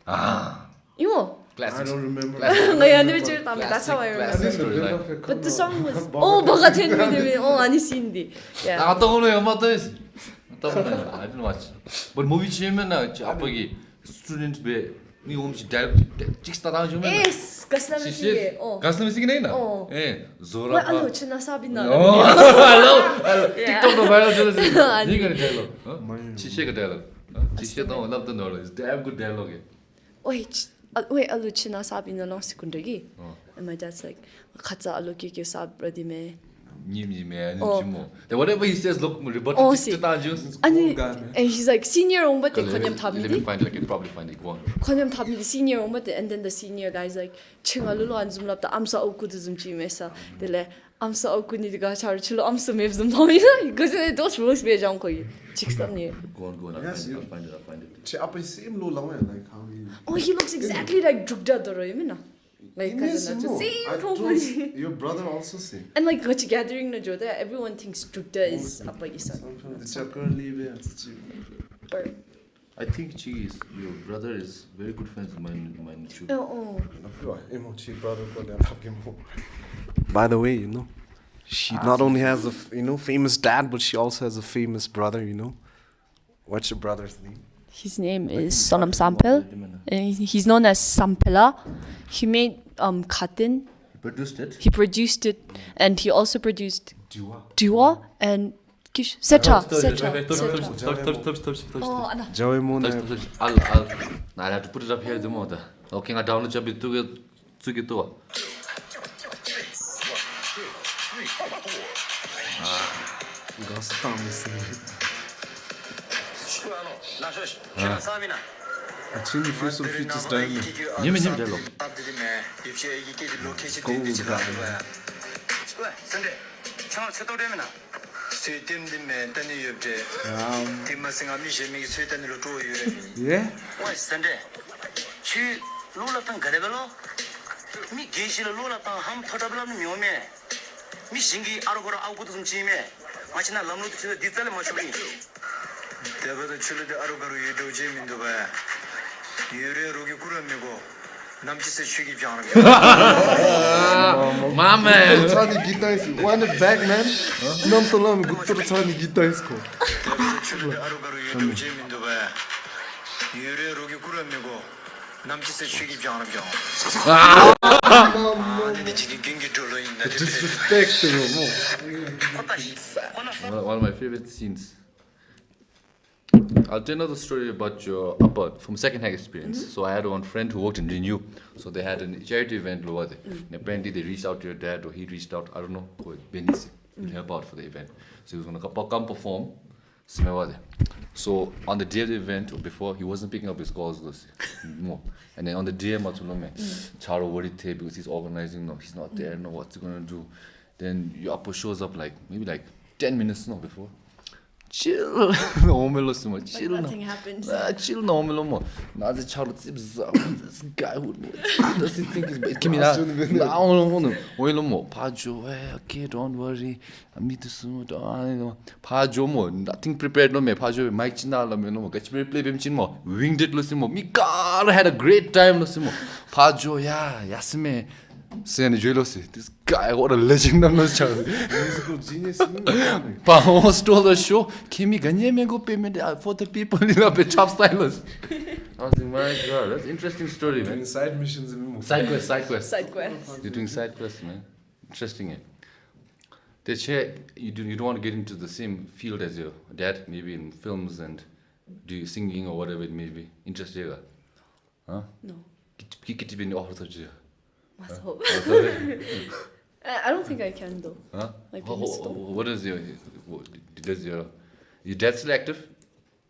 Classic. I don't remember. That's how I remember. But the song was baka ani Cindy. Yeah. I didn't watch. But movie chairman apagi students be ni chicks ta Yes, Kaslam is na. Zora. Well, china sabi na. Hello. TikTok no viral journalist. Ni gonna dialogue. Chishe ka dialogue. Chishe don't love the Norlha. It's damn good dialogue. Wait, alu china sabi na long sekundagi. And my dad's like, "Khatsa alu ki sabradi me." Whatever he says, look, rebut. And he's like, senior ombate konyam thabni. Let me find it. I can probably find it. Go on. Konyam thabni senior ombate, and then the senior guy's like, "Chingalulo anzum lapta amsa oku duzum chimesa." Dele amsa oku ni diga char chulo amsa mevzum thamina. Because those rules be jang koi. Chickstamni. Go on. I'll find it. Oh, he looks exactly like Drugda Doro, you know. Like your brother also same. And like Gachi gathering na joda, everyone thinks Drugda is Apagisa. I think your brother is very good friends with my nephew. By the way, she not only has a famous dad, but she also has a famous brother. What's your brother's name? His name is Sonam Sampel. He's known as Sampela. He made Khatin. He produced it. He produced it, and he also produced Dua and Seta. Joey Moon. I have to put it up here the mother. Okay, I download a bit to get to. Chhimi feel some future style. Nima Tobs. Yeah. My man. Tsani guitarist. One back man. Nam tolam guttur tsani guitarist ko. Disrespect One of my favorite scenes. I'll tell another story about your upper from second-hand experience. So I had one friend who worked in Renew. So they had a charity event. And apparently they reached out to your dad, or he reached out. I don't know. Benisi to help out for the event. So he was going to come perform. So on the day of the event or before, he wasn't picking up his calls. And then on the day, Charo worried because he's organizing. No, he's not there. No, what's he gonna do? Then your upper shows up maybe 10 minutes before. Chill. Chill. Nothing happened. Chill. Now the child this guy who does he think he's give me that? Pajo, okay, don't worry. I meet you soon. Pajo nothing prepared no me. Pajo mic china play winged it me God had a great time Pajo yasme. This guy, what a legend of this child. musical genius. Pawo stole the show. Kimi Genyen go payment for the people in a bit chop stylers. I was like, my God, that's an interesting story, man. Side missions. Side quest. Side quest. You're doing side quests, man. Interesting, eh? They share, you don't want to get into the same field as your dad, maybe in films and do singing or whatever it may be. Interesting, huh? No. I don't think I can though. Huh? What is your dad still active?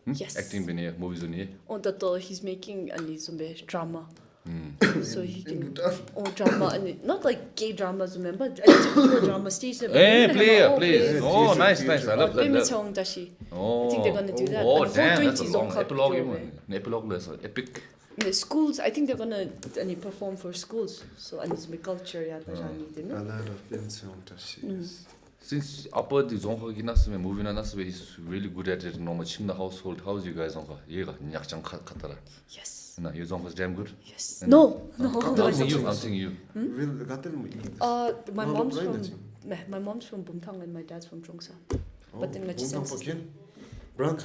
Yes. Acting in movies on here. He's making some drama. So he can drama and not like gay dramas, remember? Typical drama stage. Hey, please. Oh, nice. I love that. Pema Chuzek. I think they're gonna do that. Oh, damn, that's a long epilogue. Epic. In the schools, I think they're gonna perform for schools. So and it's my culture, I love Pema Chuzek. Since upper the zonga movie he's really good at it. In the household, how's you guys zonga? Yes. No, your zonga was damn good. Yes. No. I'm saying you. My mom's from Bhutan and my dad's from Jongsa. But then much sense. Brand,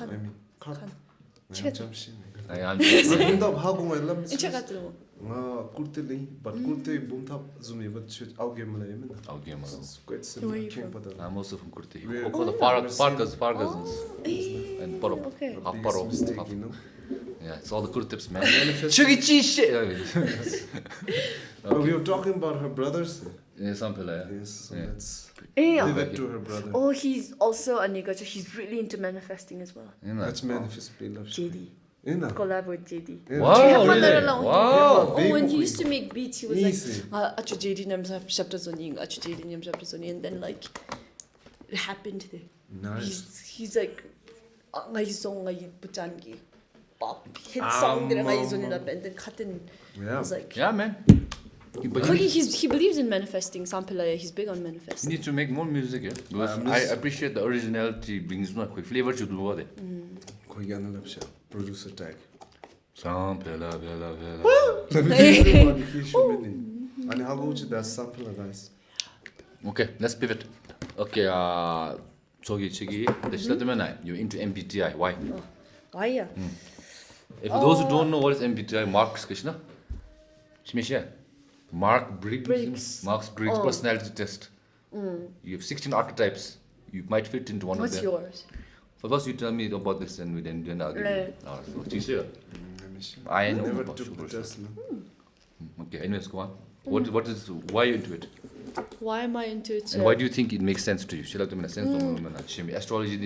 I mean, lhendup hago my love. Kurtili, but Kurti Bumtap Zumi, but should outgame quite simple. I'm also from Kurti. The Fargas and Paro. Yeah, it's all the good tips, man. Tshoogee shit. We were talking about her brothers. Yeah, something like that. Yes, so let's leave it to her brother. Oh, he's also a nigga. He's really into manifesting as well. That's manifest love. JD. Collab with JD. Wow, really? Wow. Wow. Oh, when he used to make beats, he was like, "Achu JD nam chaptazoni, achu JD nam chaptazoni," and then like, it happened there. Nice. He's like, "Ngai song ngai Bhutan ki pop hit song dira ngai zoni na and then Khatin." He's like, yeah, man. He believes in manifesting. Sampalaya, he's big on manifesting. You need to make more music, yeah. Because I appreciate the originality brings no quick flavor to do it. Producer tag. Sampala. And how go to that sample, guys? Okay, let's pivot. Okay, Tshoggy, you're into MBTI. Why? Why? Yeah. If those who don't know what is MBTI, Marx Krishna, Shmisha. Briggs personality test. You have 16 archetypes. You might fit into one of them. What's yours? First, you tell me about this, and we then argue. Right. Let me see. I know never about took the test, man. Okay, anyways, go on. Why are you into it? Why am I into it? And why do you think it makes sense to you? Astrology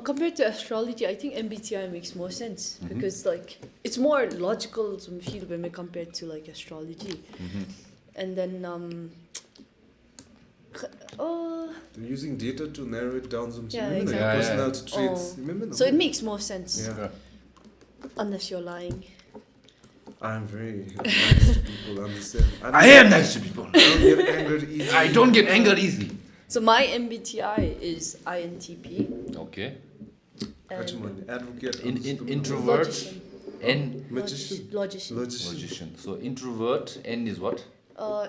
compared to astrology, I think MBTI makes more sense because like it's more logical to feel when we compare to like astrology. And then They're using data to narrow it down some exactly. personality traits. So it makes more sense. Yeah. Unless you're lying. I'm very nice to people, understand. I am nice to people. I don't get angered easy. I don't get angered easy. So my MBTI is INTP. Okay. Advocate. Introvert. Logician. N. Magician. Logician. So introvert. N is what?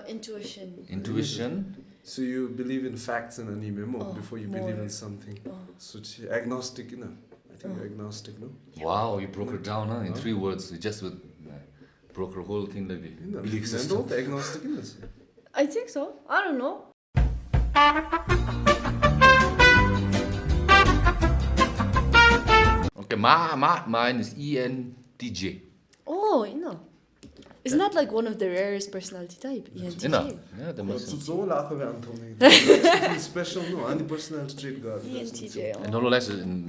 Intuition. Intuition. So you believe in facts and anime before you believe in something. So agnostic, I think you're agnostic, no? Wow, you broke it down in 3 words. You just broke the whole thing like the belief system. Agnostic, I think so. I don't know. Okay, mine is ENTJ. Oh, Isn't that like one of the rarest personality type? ENTJ. Yeah, the most. Special, no? Any personality trait got ENTJ. And Inola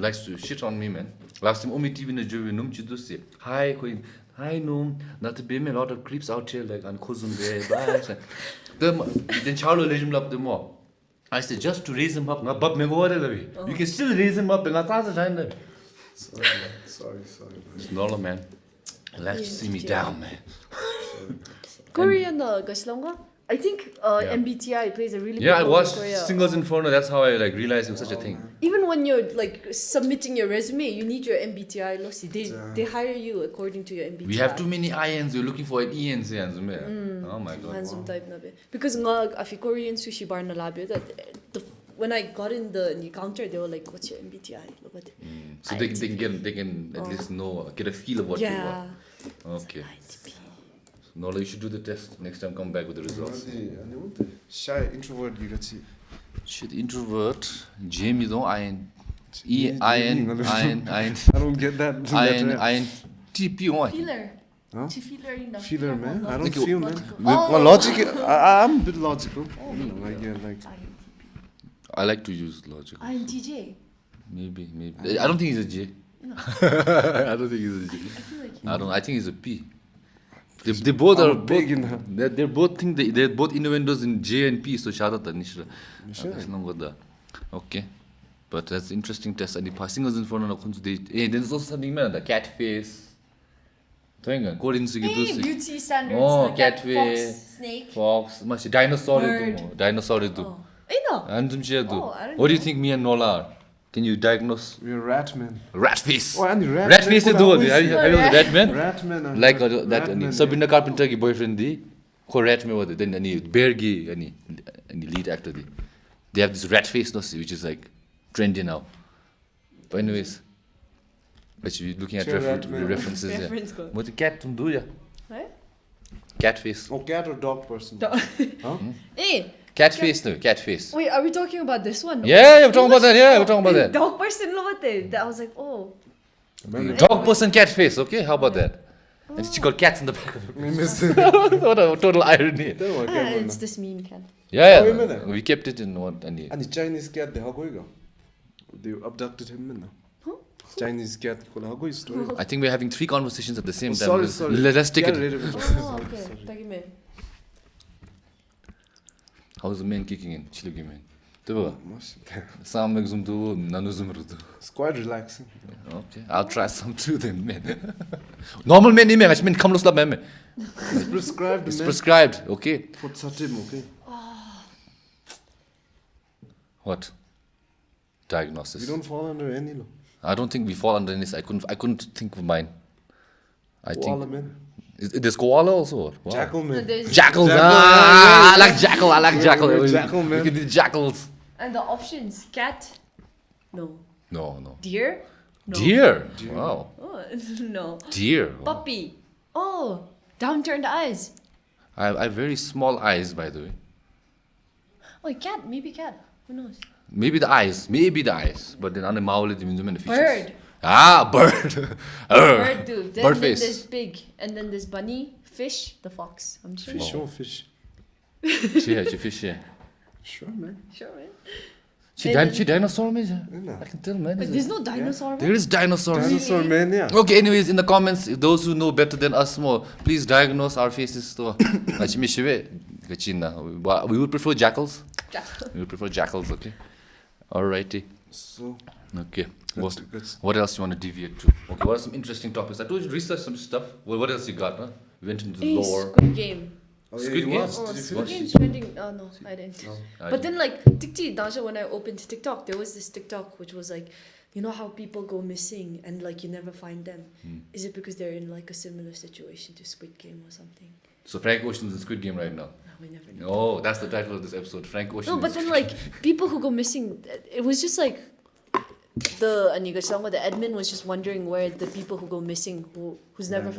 likes to shit on me, man. Last time, TV in the jury, Num Chidusi. Hi, Queen. Hi, Num. Not to be me, a lot of creeps out here, like, and Kuzum Bay. Then Charlo legend up the more. I said, just to raise him up, not but me go away. You can still raise him up, and that's the time. Sorry. It's Norlha, man. Let's see me down, man. Korean Gaslonga? I think MBTI plays a really big I role watched in Korea. Singles Inferno. That's how I realized it was such a thing. Even when you're like submitting your resume, you need your MBTI. They hire you according to your MBTI. We have too many INs. We're looking for an ENs. Oh my god. Handsome type na be. Because if Korean sushi bar na labi that when I got in the encounter, they were like, "What's your MBTI?" So they can at least get a feel of what you want. Okay. Norlha, you should do the test next time. Come back with the results. Shy introvert, you got see. Shit, introvert. Jamie though, I don't get that. INTP. Feeler. Huh? Feeler, Feeler, man. I don't Like feel, man. Oh. Logic. I'm a bit logical. I like to use logic. INTJ. Maybe. I don't think he's a J. I don't think he's a J. I think he's a P. They both are big both, in they're both think they're both innuendos in J and P. So shout out to Nishra. Okay, but that's an interesting test. And the passing was in front of the there's also something man the cat face. Beauty standards. Oh, like cat fox, face. snake. Fox. Much dinosaur. Bird. Dinosaur. I know. What do you think me and Norlha are? Can you diagnose? We're rat man. Rat face. Oh, and rat face is the one. Are you rat man? Rat man. Like that. Sabrina Carpenter ki boyfriend di. Ko rat man was then any bear gi any lead actor di. They have this rat face which is like trendy now. But anyways, but you looking at references. What the cat do ya? Cat face. Oh, cat or dog person? Huh? Hey. Cat face. Wait, are we talking about this one? Yeah, we're talking about that. Dog person, I was like, oh. Dog person, cat face. Okay, how about that? And she got cats in the back of it. What a total irony. It's this meme can. Yeah. We kept it in one. And the Chinese cat, they abducted him. Chinese cat. I think we're having 3 conversations at the same time. Sorry. Let's take it. Okay. How's the man kicking in? Chilugi man. It's quite relaxing. Okay, I'll try some too then, man. Normal man, I mean, come look man. It's prescribed. It's prescribed, okay. For Satim, okay. What? Diagnosis. We don't fall under any law. I don't think we fall under this. I couldn't think of mine. Koala man. There's koala also. Wow. Jackal man. Jackals. I like jackal. Jackal man. You can do jackals. And the options: cat. No. Deer. No. Deer. Wow. Oh, no. Deer. Puppy. Oh, downturned eyes. I have very small eyes, by the way. Oh, cat. Maybe cat. Who knows? Maybe the eyes. But then, ane maule the features. Bird. Ah, bird. Bird, dude. Then Bird face. there's pig. And then there's bunny, fish, the fox. I'm sure. Fish. She fish, yeah. Sure, man. Sure, man. She dinosaur, man. Yeah. I can tell, man. But there's no dinosaur, man. There is dinosaur. Dinosaur man, yeah. Okay, anyways, in the comments, those who know better than us more, please diagnose our faces. We would prefer jackals. We would prefer jackals, okay? Alrighty. So, Okay. good. What else you want to deviate to? Okay, what are some interesting topics? I told you to research some stuff. Well, what else you got, huh? We went into the Hey, lore. Squid Game. Oh, Squid you Game? watched? Oh, Did you Squid finish? Game's trending. Oh, no, I didn't. No. But then, like, Dansha, when I opened TikTok, there was this TikTok which was like, you know how people go missing and, like, you never find them? Is it because they're in, like, a similar situation to Squid Game or something? So Frank Ocean's in Squid Game right now. No, we never know. Oh, that's the title of this episode. Frank Ocean. No, but then, like, people who go missing, it was just like, the admin was just wondering where the people who go missing, who's never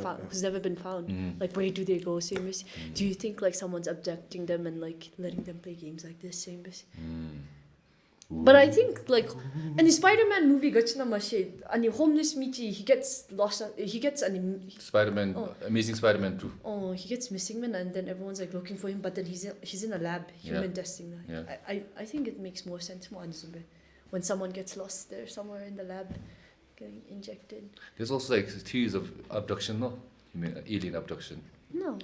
been found, like, where do they go? Same as, do you think like someone's abducting them and like letting them play games like this? Same as. But I think like, in the Spider-Man movie, and homeless Michi, he gets lost. He gets Spider-Man, Amazing Spider-Man 2. Oh, he gets missing, man, and then everyone's like looking for him. But then he's in a lab, human testing. Like, I think it makes more sense more when someone gets lost there somewhere in the lab, getting injected. There's also like theories of abduction, no? You mean alien abduction? No.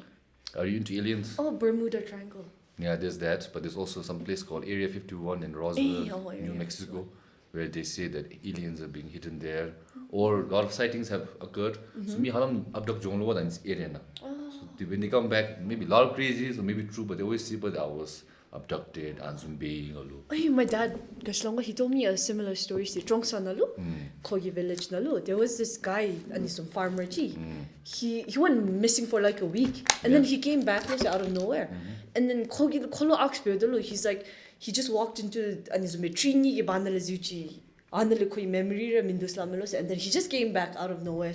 Are you into aliens? Oh, Bermuda Triangle. Yeah, there's that, but there's also some place called Area 51 in Roswell, New Mexico, where they say that aliens are being hidden there, or a lot of sightings have occurred. So me halam abduct jonglo in this area na. So when they come back, maybe a lot of crazies or maybe true, but they always say, but I was abducted and zombie. My dad, he told me a similar story. Kogi village there was this guy and he's some farmer G. He went missing for like a week, and then he came back out of nowhere. And then Kogi he's like, he just walked into and he's memory and then he just came back out of nowhere.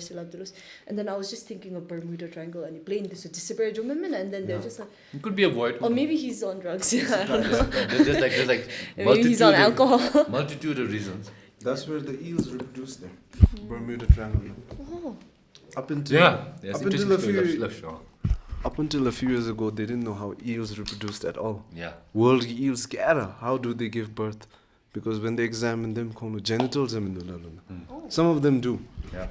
And then I was just thinking of Bermuda Triangle and he playing this disappear and then they're just like, it could be avoided. Or maybe he's on drugs. I don't know. There's like maybe he's on alcohol. Multitude of reasons. That's where the eels reproduce there. Bermuda Triangle. Oh. Up until Up until a few years ago, they didn't know how eels reproduced at all. Yeah. World eels, how do they give birth? Because when they examine them, genitals some of them do. Yeah.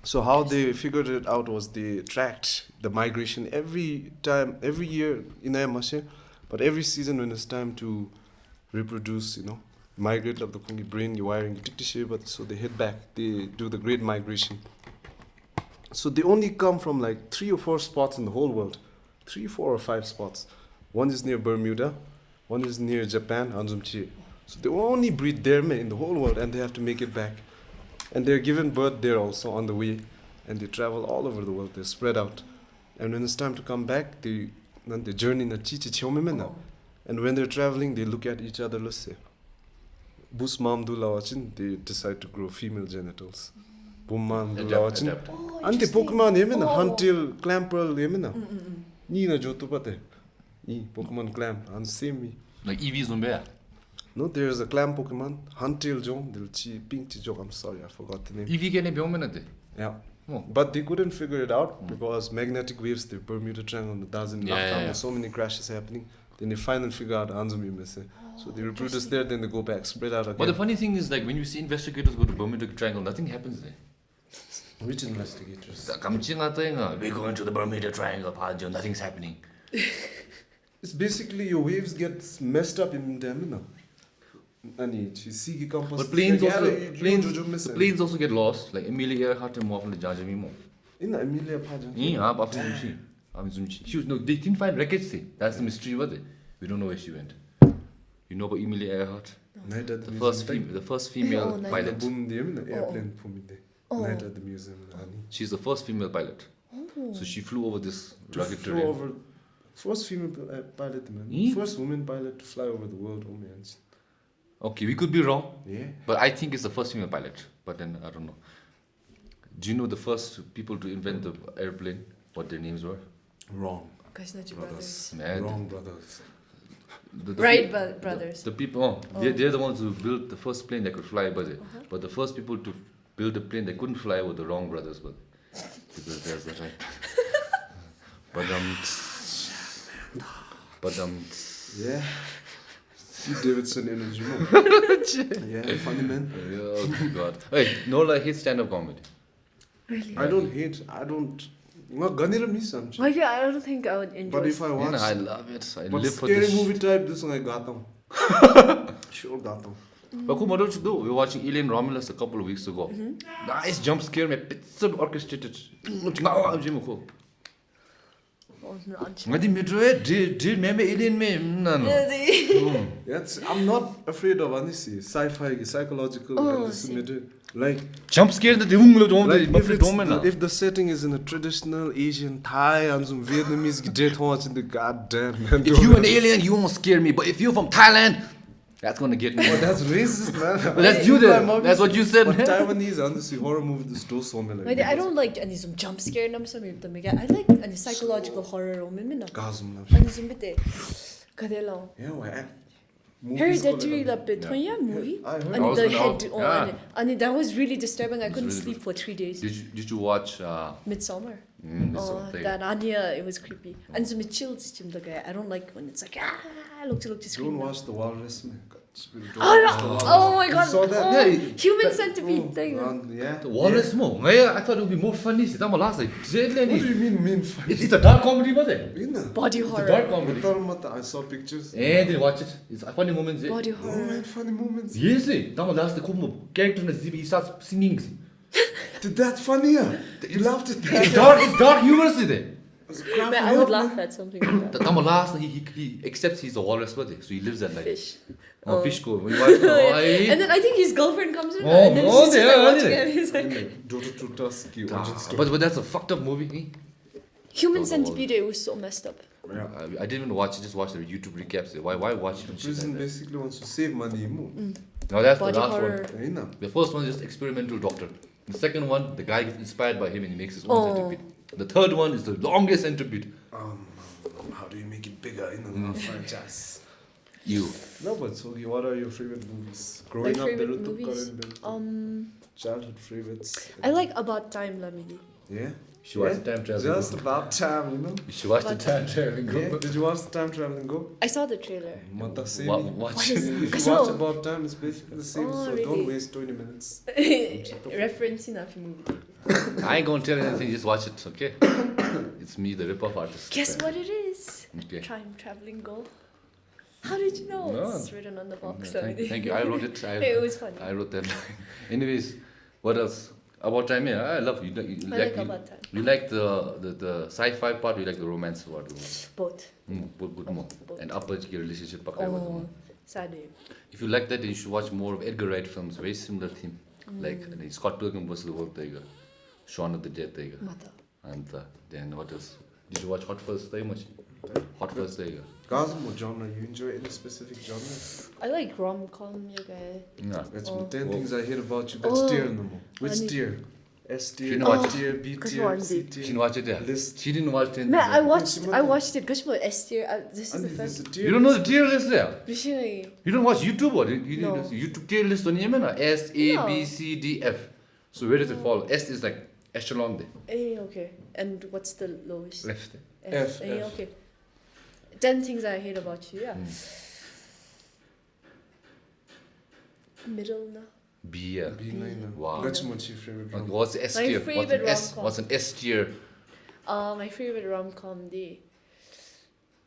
So how they figured it out was they tracked the migration every year in Amashe, but every season when it's time to reproduce, migrate of the brain, you wiring, so they head back, they do the great migration. So they only come from like 3 or 4 spots in the whole world. 3, 4 or 5 spots. One is near Bermuda, one is near Japan, Anzumchi. So they only breed there in the whole world and they have to make it back. And they're given birth there also on the way. And they travel all over the world, they're spread out. And when it's time to come back, they journey na chichi chomemena. And when they're traveling, they look at each other, let's say. Bus mamdu lawachin, they decide to grow female genitals. Bum mamdu lawachin. Ante Pokemon yemena, Huntil, Clamperl yemena. Nina jotupate. Pokemon Clamp, and same me. Like Eevee's Zombie. No, there's a clam Pokemon, Huntil Jong, Pink Jong, I'm sorry, I forgot the name. Eevee can be woman. Yeah. But they couldn't figure it out because magnetic waves, the Bermuda Triangle, doesn't so many crashes happening. Then they finally figure out Anzumi Messe. So they reproduce there, then they go back, spread out again. But the funny thing is, like, when you see investigators go to Bermuda Triangle, nothing happens there. Which investigators? We're going to the Bermuda Triangle, nothing's happening. It's basically your waves get messed up in them, But planes also get lost. Like Emilia Earhart and more from the Jajamimo. In Emilia Pajan. No, they didn't find wreckage. That's the mystery, was it? We don't know where she went. You know about Emilia Earhart? The first female pilot. Night at the museum. She's the first female pilot. So she flew over this rugged terrain. First female pilot, man. First woman pilot to fly over the world. Oh man. Okay, we could be wrong. Yeah. But I think it's the first female pilot. But then I don't know. Do you know the first people to invent the airplane? What their names were? Wrong. Kasnachi brothers. Mad. Wrong brothers. Brothers. The people, they're the ones who built the first plane that could fly, but the first people to build a plane that couldn't fly were the wrong brothers, because there's the right. Yeah. See Davidson energy. Yeah, funny man. Oh God. Hey, Norlha hates stand-up comedy. Really? I don't hate. I don't. Not gonna miss some. I don't think I would enjoy. But if I watch, I love it. I but live for scary this. movie type, this one I got them. Sure got them. But what don't you do? We were watching Alien Romulus a couple of weeks ago. Nice jump scare, me. It's orchestrated. I'm not afraid of anything. Sci-fi, psychological. Like jump scare the if the setting is in a traditional Asian Thai and some Vietnamese dead horse in the goddamn. If you're an alien, you won't scare me. But if you're from Thailand, that's gonna get me. Oh, that's racist, man. But that's you then. That's what you said. But Taiwanese, honestly, horror movie, this do so many. Like, I don't like any some jump scare. I like any psychological horror. Any some bit. Yeah, Hereditary movie. I heard. And the head on. And that was really disturbing. I couldn't sleep for 3 days. Did you watch Midsummer? Midsummer? That Anya, it was creepy. And some chills. I don't like when it's like look Don't watch the walrus, man. Oh my god! saw that? Oh, Yeah. human centipede thing. Yeah. The walrus mo. I thought it would be more funny. What What do you mean funny? It's a dark comedy, but Body it's a horror. dark comedy. I saw pictures. Didn't watch it. It's a funny moments. Body Oh horror. man, funny moments. Yes, last the character he starts singing. Did that funnier? You laughed at that. It's dark humor. Man, I would laugh at something like that. Last he accepts he's a walrus, so he lives that life. Fish. Fish go. When you watch And then I think his girlfriend comes in. Oh, And then she's just yeah, watching yeah. it. He's like, but that's a fucked up movie. human centipede, it was so messed up. Yeah. I didn't even watch it. Just watched the YouTube recaps. Why watch it? Prison basically wants to save money. No, that's Body the last horror. one. The first one is just experimental doctor. The second one, the guy gets inspired by him and he makes his own centipede. The third one is the longest centipede. How do you make it bigger in the franchise? You. No, but Tsoogeee, what are your favorite movies? My Growing up, favorite Berutup, movies? childhood favorites. I like About Time, Lamidi. Yeah. You should watch the time traveling. Just about time, you know. You should watch the time traveling. Yeah. Did you watch the time traveling go? I saw the trailer. Watch is it. If you watch about time, it's basically the same. Oh, so really? don't waste 20 minutes. Reference enough movie. I ain't gonna tell you anything. Just watch it, okay? It's me, the rip-off artist. Guess what it is? Okay. Time traveling goal. How did you know? No. It's written on the box. Thank you. I wrote it. It was funny. I wrote that line. Anyways, what else? About time, yeah. I love you. You I like About Time. You like the sci-fi part. You like the romance part. Both. Both more. Both. And upper relationship. Oh, sad. If you like that, then you should watch more of Edgar Wright films. Very similar theme. Like Scott Pilgrim vs. the World. Shaun of the Dead. And then what else? Did you watch Hot Fuzz? Hot Fuzz. What genre? You enjoy any specific genre? I like rom-com, you guys. Yeah. That's 10 things I hate about you. That's tier no more. Which tier? S She tier, didn't A watch tier, B Because tier, one C did. She tier. didn't watch it, yeah. List. She didn't watch it. Man, I watched it. Gush S tier. This is the This first. is tier. You don't know the tier list there? Vishay. You don't watch YouTube or you No. YouTube tier list on Yemen? S, A, No. B, C, D, F. So where does it fall? S is like echelon there. Okay. And what's the lowest? Left. F. Okay. 10 things I hate about you, yeah. Middle na. B, yeah. B9. Wow. That's my chief favorite genre. What's the S My tier? favorite rom-com. What's an S tier? My favorite rom-com day.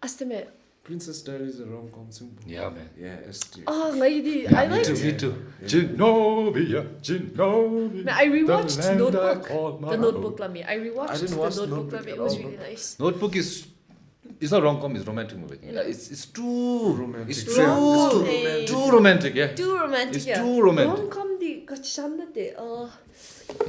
Astame. Princess Diaries is a rom-com simple. Yeah, man. Yeah, S tier. Oh, lady. Yeah, I me like. too. Genovia. Man, I rewatched The land I Notebook. call my The own. Notebook Lami. I rewatched I didn't the watch Notebook Notebook Lami. at It was all, really bro. nice. Notebook is. It's not rom-com, it's romantic movie. Yeah. It's too Romantic. It's It's too romantic. too romantic, yeah. Too romantic, It's yeah. too romantic. Rom-com di kachanate.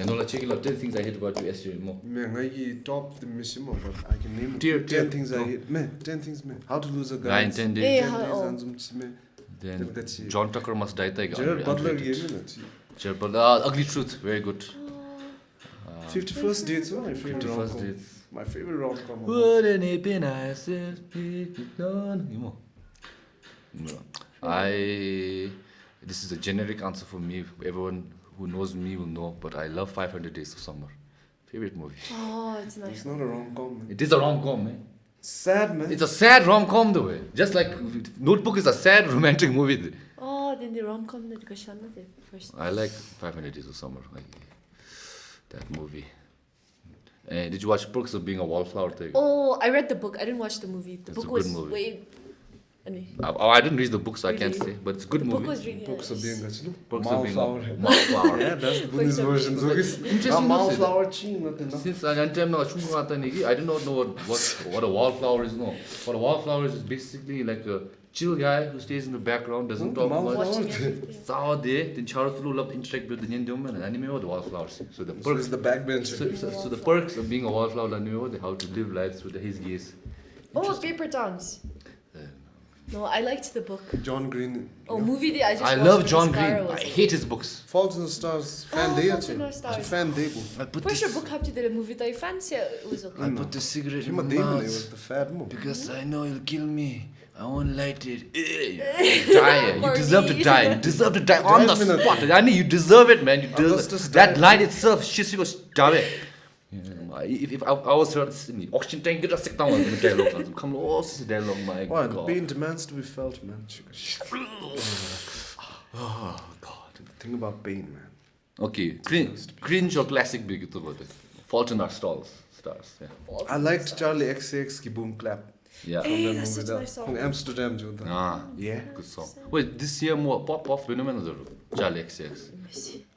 Inola, check it out. 10 things I hate about you, S tier more. Man, I top the mission, but I can name Tier, 10 tier. things I No. hate. Man, 10 things, man. How to lose a guy. 9, 10 Eh, days. 10 how- days oh. and some man. Then That's it. John Tucker Must Die. Gerard Butler gave me that. Gerard Butler. Ugly Truth, very good. 51st Dates was my favorite 51st rom-com. Dates. My favorite rom-com. Wouldn't it be nice if we could learn? No. This is a generic answer for me. Everyone who knows me will know, but I love 500 Days of Summer. Favorite movie. Oh, it's nice. It's not a rom-com, man. It is a rom-com, man. Sad, man. It's a sad rom-com, though. Eh? Just like Notebook is a sad romantic movie. Oh, then the rom-com the first. I like 500 Days of Summer. Like that movie. Did you watch Perks of Being a Wallflower? Oh, I read the book. I didn't watch the movie. The It's book a good was movie. way. I didn't read the book, so I can't Really? say. But it's a good The movie. book was really Books of nice. being a Perks of Being a Wallflower. Wallflower. Yeah, that's the Buddhist Books of version. being- So Interesting. Wallflower chin, nothing. Since I did not know what a wallflower is. No, what a wallflower is basically like a chill guy who stays in the background, doesn't talk much. Watching everything. Saw there, then Charles love interact with the Genyen Hub and anime with the wallflowers. So the So perks, it's the backbencher. so the perks of being a wallflower anime, how to live lives with his gaze. Oh, Paper Towns. No, I liked the book. John Green. Oh, movie day. I just I watched love when John Scar Green. was I in. hate his books. Fault in the Stars. Fan day, Fault in the Stars. Fan day. I put First book have to do the movie that I fancy. It was okay. I put the cigarette in Him my a demon, it mouth was the fat move. because I know you'll kill me. I won't light it. Die. You For deserve to me. die. You deserve to die on the Definitely. spot. I mean, you deserve it, man. You deserve Augustus that died. line itself. She was die. If I was her, oxygen tank get a sick down on the dialogue. Come on, dialogue, my Why? God. Pain demands to be felt, man. Oh God. Think about pain, man. Okay, cringe or classic big to go with. Fault in Our Stars. Yeah. I liked Charlie XCX ki Boom Clap. Yeah. Hey, From that's that such a movie nice From song. Amsterdam, jo. Yeah. Good song. Wait, this year more pop phenomenon Charlie XCX.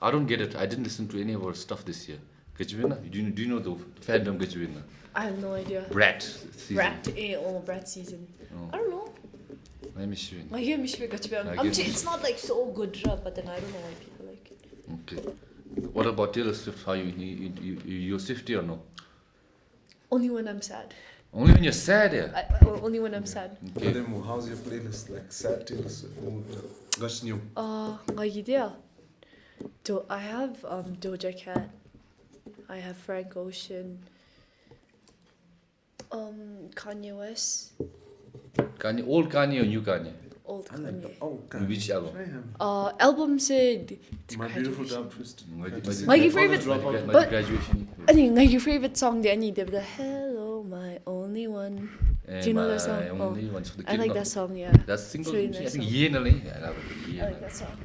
I don't get it. I didn't listen to any of our stuff this year. Do you know the fandom Gajwina? I have no idea. Brat season. Brat season. Oh. I don't know. Let me see. I hear Mishwe Gachbe. It's not like so good, but then I don't know why people like it. Okay. What about Taylor Swift? How you're Swifty or no? Only when I'm sad. Only when you're sad, yeah. Only when I'm sad. Okay. Demo, how's your playlist? Like sad Taylor Swift. Gush new. I have Doja Cat. I have Frank Ocean. Kanye West. Kanye, old Kanye or new Kanye? Old Kanye. Oh, God. Which album? Album said My Beautiful Dark Twisted. My favorite- but- graduation. my favorite song the Hello My Only One. Do you know that song? Only one's for the I kid, like no? that song, yeah. That's single. It's really I nice think song. Yen Ali. I love it. I like that song.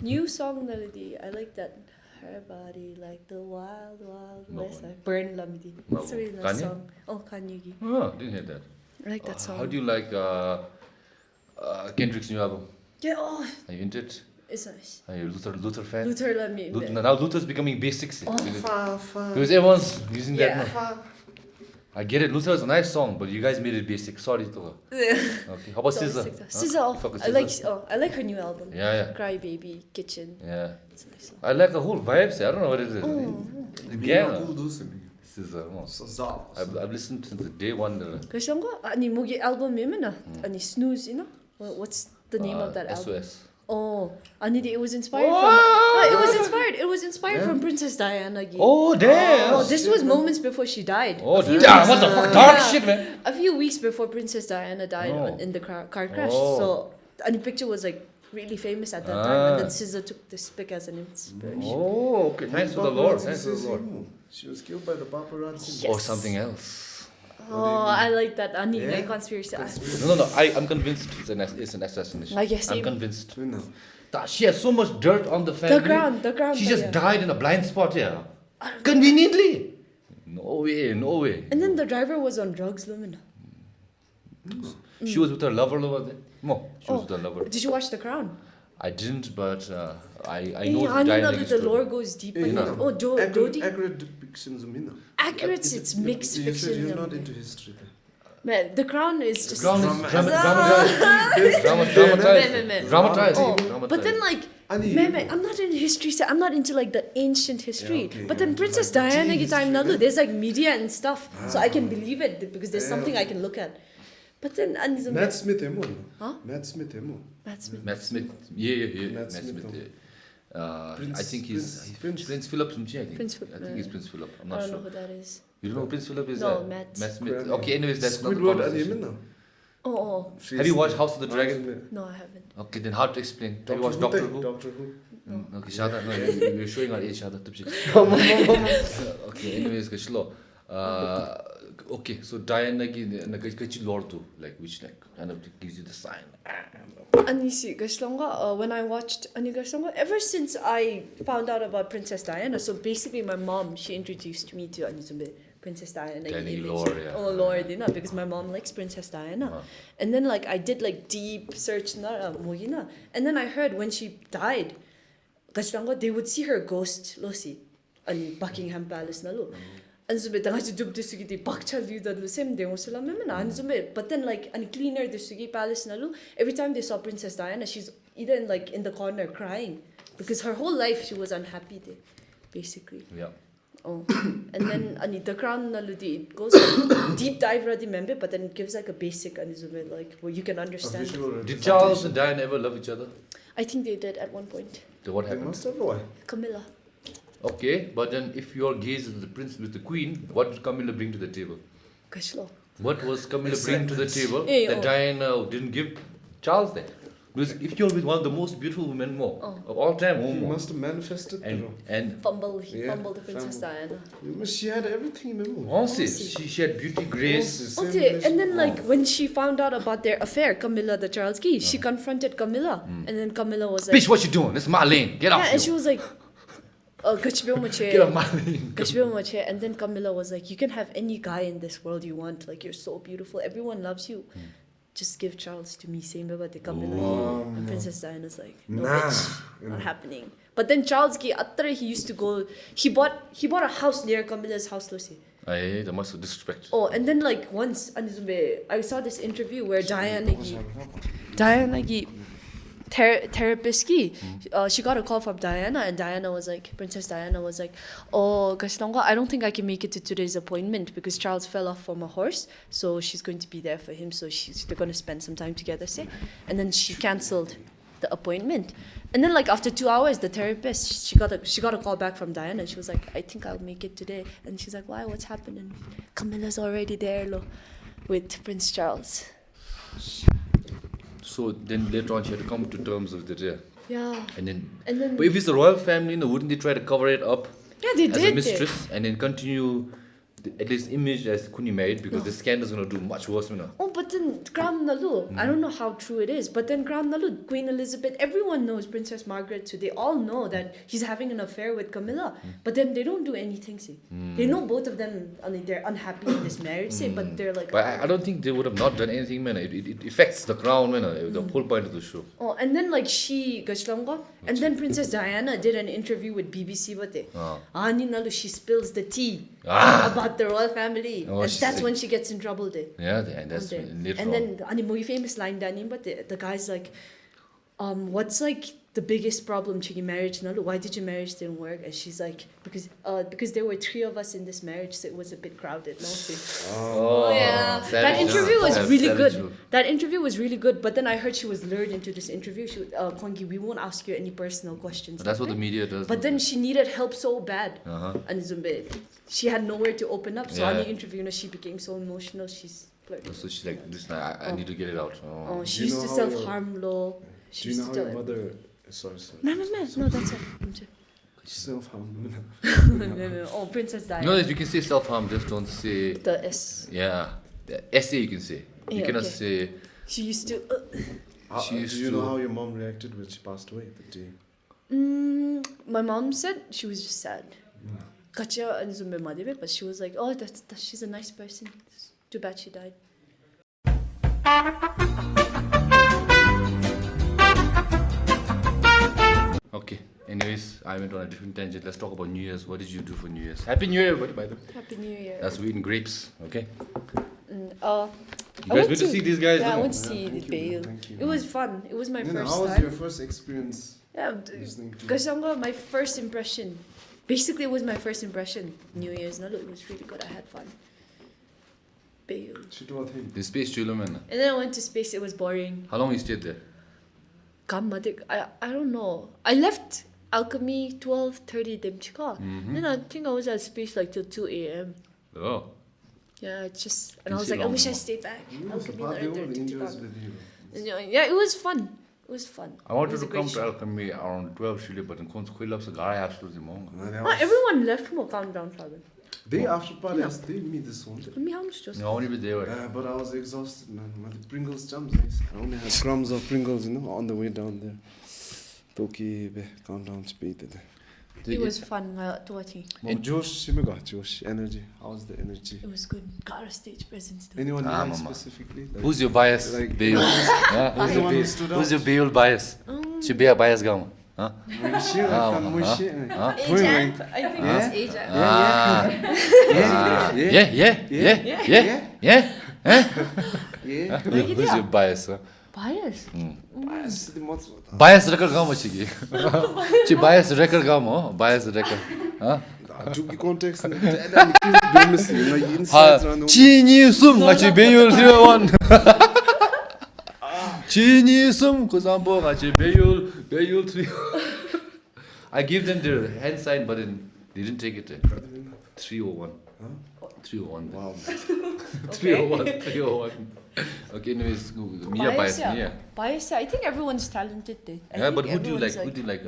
New song melody. I like that. Her body like the wild, wild No west. one. Burn Lamidi. No It's a one. really nice Kanye? song. Oh, Kanye. Oh, didn't hear that. I like that song. How do you like Kendrick's new album? Yeah, oh, Are you into it? it's nice. Are you a Luther fan? Luther Lamidi. Now Luther's becoming basics. Oh. Because everyone's using that now. I get it. Luther is a nice song, but you guys made it basic. Sorry, Toga. Okay. How about SZA? SZA. I like her new album. Yeah. Cry Baby, Kitchen. Yeah. It's a nice song. I like the whole vibes. I don't know what it is. Again, SZA. I've listened since the day one. Kasi ko, mugi album na. Snooze, you know? What's the name of that album? SOS. Oh, it was inspired from. It was inspired from Princess Diana. Oh damn! Oh, this was moments before she died. Oh damn! What the fuck? Dark shit, man. A few weeks before Princess Diana died in the car crash. So, the picture was like really famous at that time, and then SZA took this pic as an inspiration. Oh, okay. Thanks to the Lord. Thanks to the Lord. She was killed by the paparazzi. Yes. Or something else. Oh, I like that. Like conspiracy. No. I'm convinced it's an assassination. I guess I'm convinced. She has so much dirt on the family. The ground. She just died in a blind spot here. Conveniently. No way. And then the driver was on drugs, Lumina. She was with her lover over there. No, she was with her lover. Did you watch The Crown? I didn't, but I know the Diana. The lore goes deep. Accurate depictions of Accurate, it's mixed You said fiction. you're not into history. Man, The Crown is just... dramatized. But then I'm not in history, so I'm not into like the ancient history. But then Princess Diana time there's like media and stuff, so I can believe it because there's something I can look at. But then Matt Smith, Huh? Matt Smith, Matt Smith. Matt Smith. Yeah. Matt Smith, Yeah. I think he's Prince Philip Sumchi, I think. I think he's Prince Philip. I'm not sure. I don't know who that is. You don't know who Prince Philip is? No, Matt Smith. Okay, anyways, that's not the Squidward conversation. Oh. Have you watched House of the Dragon? No, I haven't. Okay, then how to explain? Have you watched Doctor Who? Doctor Who. No. Okay, Shada, no, you're showing our age, Shada. Okay, anyways, Kashlo. Okay, so Diana ki lore to, like, which, like, kind of gives you the sign. Anisi Gaslonga, when I watched Ani Gaslonga, ever since I found out about Princess Diana, so basically my mom, she introduced me to Anizumbe, Princess Diana. Lore, yeah. Oh, lore, because my mom likes Princess Diana. And then, like, I did, like, deep search, and then I heard when she died, Gaslonga, they would see her ghost, Losi, Ani Buckingham Palace, na lo. Anzumbe dangaji dub desugi di bakchal yu da same de osala memena anzumbe, but then like and cleaner desugi palace nalu, every time they saw Princess Diana, she's either in the corner crying because her whole life she was unhappy there, basically. Yeah. Oh, and then the crown nalu it goes deep dive radi member, but then it gives like a basic anzumbe like where you can understand. Did Charles and Diana ever love each other? I think they did at one point. So what happened? Must have why? Camilla. Okay, but then if your gaze is the prince with the queen, what did Camilla bring to the table? Kashlo. What was Camilla bring to the table Yeah, that Diana didn't give Charles then? Because if you're with one of the most beautiful women of all time, he must have manifested. And he fumbled the Princess Diana. She had everything. She had beauty, grace. Okay, and then like when she found out about their affair, Camilla the Charles Key, she confronted Camilla, and then Camilla was like, "Bitch, what you doing? This is my lane. Get off." Yeah, and she was like, Get off my lane. And then Camilla was like, you can have any guy in this world you want. Like, you're so beautiful. Everyone loves you. Just give Charles to me. Same about the Camilla. And Princess Diana's like, no, bitch, not happening. But then Charles, he used to go, he bought a house near Camilla's house, Lucy. Aye, that must have disrespect. Oh, and then like once, I saw this interview where Diana, therapist she got a call from Diana, and Princess Diana was like, oh Gastonga, I don't think I can make it to today's appointment because Charles fell off from a horse, so she's going to be there for him, so they're going to spend some time together, say. And then she cancelled the appointment, and then like after 2 hours the therapist she got a call back from Diana, and she was like, I think I'll make it today. And she's like, why, what's happening? Camilla's already there with Prince Charles. So then later on she had to come to terms with it, yeah. Yeah. And then but if it's a royal family, wouldn't they try to cover it up? Yeah, they as did. A mistress, and then continue at least image as Kuni married, because the scandal's gonna do much worse, Oh, but then Gram Nalu, I don't know how true it is, but then Gram Nalu, Queen Elizabeth, everyone knows Princess Margaret, so they all know that he's having an affair with Camilla, but then they don't do anything, see. They know both of them, they're unhappy in this marriage, say, but they're like... But I don't think they would have not done anything, man. It affects the crown, man. The whole point of the show. Oh, and then like and then Princess Diana did an interview with BBC, she spills the tea about the royal family, and that's when she gets in trouble there. Yeah, and that's later and then the famous line Dani, but the guy's like, what's like the biggest problem to your marriage? Why did your marriage didn't work? And she's like, because there were 3 of us in this marriage, so it was a bit crowded. Yeah, that interview was really good. That interview was really good. But then I heard she was lured into this interview. She Kwangi, we won't ask you any personal questions. But that's what the media does. But then she needed help so bad, and she had nowhere to open up. So on the interview, she became so emotional. She's blurred. So she's like, listen, I need to get it out. She used to self-harm law. Do you know how your mother... Sorry. No, that's it. Self-harm. No. Oh, Princess Diana. No, you can say self-harm, just don't say... The S. Yeah. The essay you can say. You cannot say... She used to... Do you know how your mom reacted when she passed away the day? My mom said she was just sad. But she was like, oh, she's a nice person. It's too bad she died. Okay, anyways, I went on a different tangent. Let's talk about New Year's. What did you do for New Year's? Happy New Year, everybody, by the way. Happy New Year. That's we eating grapes, okay? You guys went to see these guys? Yeah, I went to see the Bale. It was fun. It was my first time. How was your first experience? Yeah, Kasanga, my first impression. Basically, it was my first impression. New Year's, it was really good. I had fun. Bale. The space chiller, man. And then I went to space. It was boring. How long you stayed there? I don't know. I left alchemy 12:30 demchika. Then I think I was at space like till 2 a.m. Oh. Yeah, it's just and I was like, I wish I stayed back. Alchemy Yeah, yeah, it was fun. It was fun. I wanted to come to alchemy around 12 Chile, but in Konskhuilap so guy absolutely mong. Everyone left from countdown travel. They after party they meet this one. Me how much just? No, only with there. But I was exhausted, man. My Pringles jumps. I only had crumbs of Pringles, on the way down there. Toki countdown speed. It was fun to watch. Josh, energy. How's the energy? It was good. Got a stage presence too. Anyone like specifically? Like, who's your bias? like- Bayul. Who's your Bayul bias? She be a bias gama. Huh? Ajab. I think it's Ajab. Yeah. Who's your bias? Bias? Bias record gama chigi. She bias record gama. Bias record. Huh? Chhugee context. Insights around the Chini sum ngachi Bayul 01. Chini sum kuzambo ngachi Bayul 3. I give them their hand sign, but then they didn't take it. 301. Huh? 301. Wow. 301. Okay, anyways, Mia bias. Yeah. Bias. I think everyone's talented. Yeah, but who do you like? Who do you like?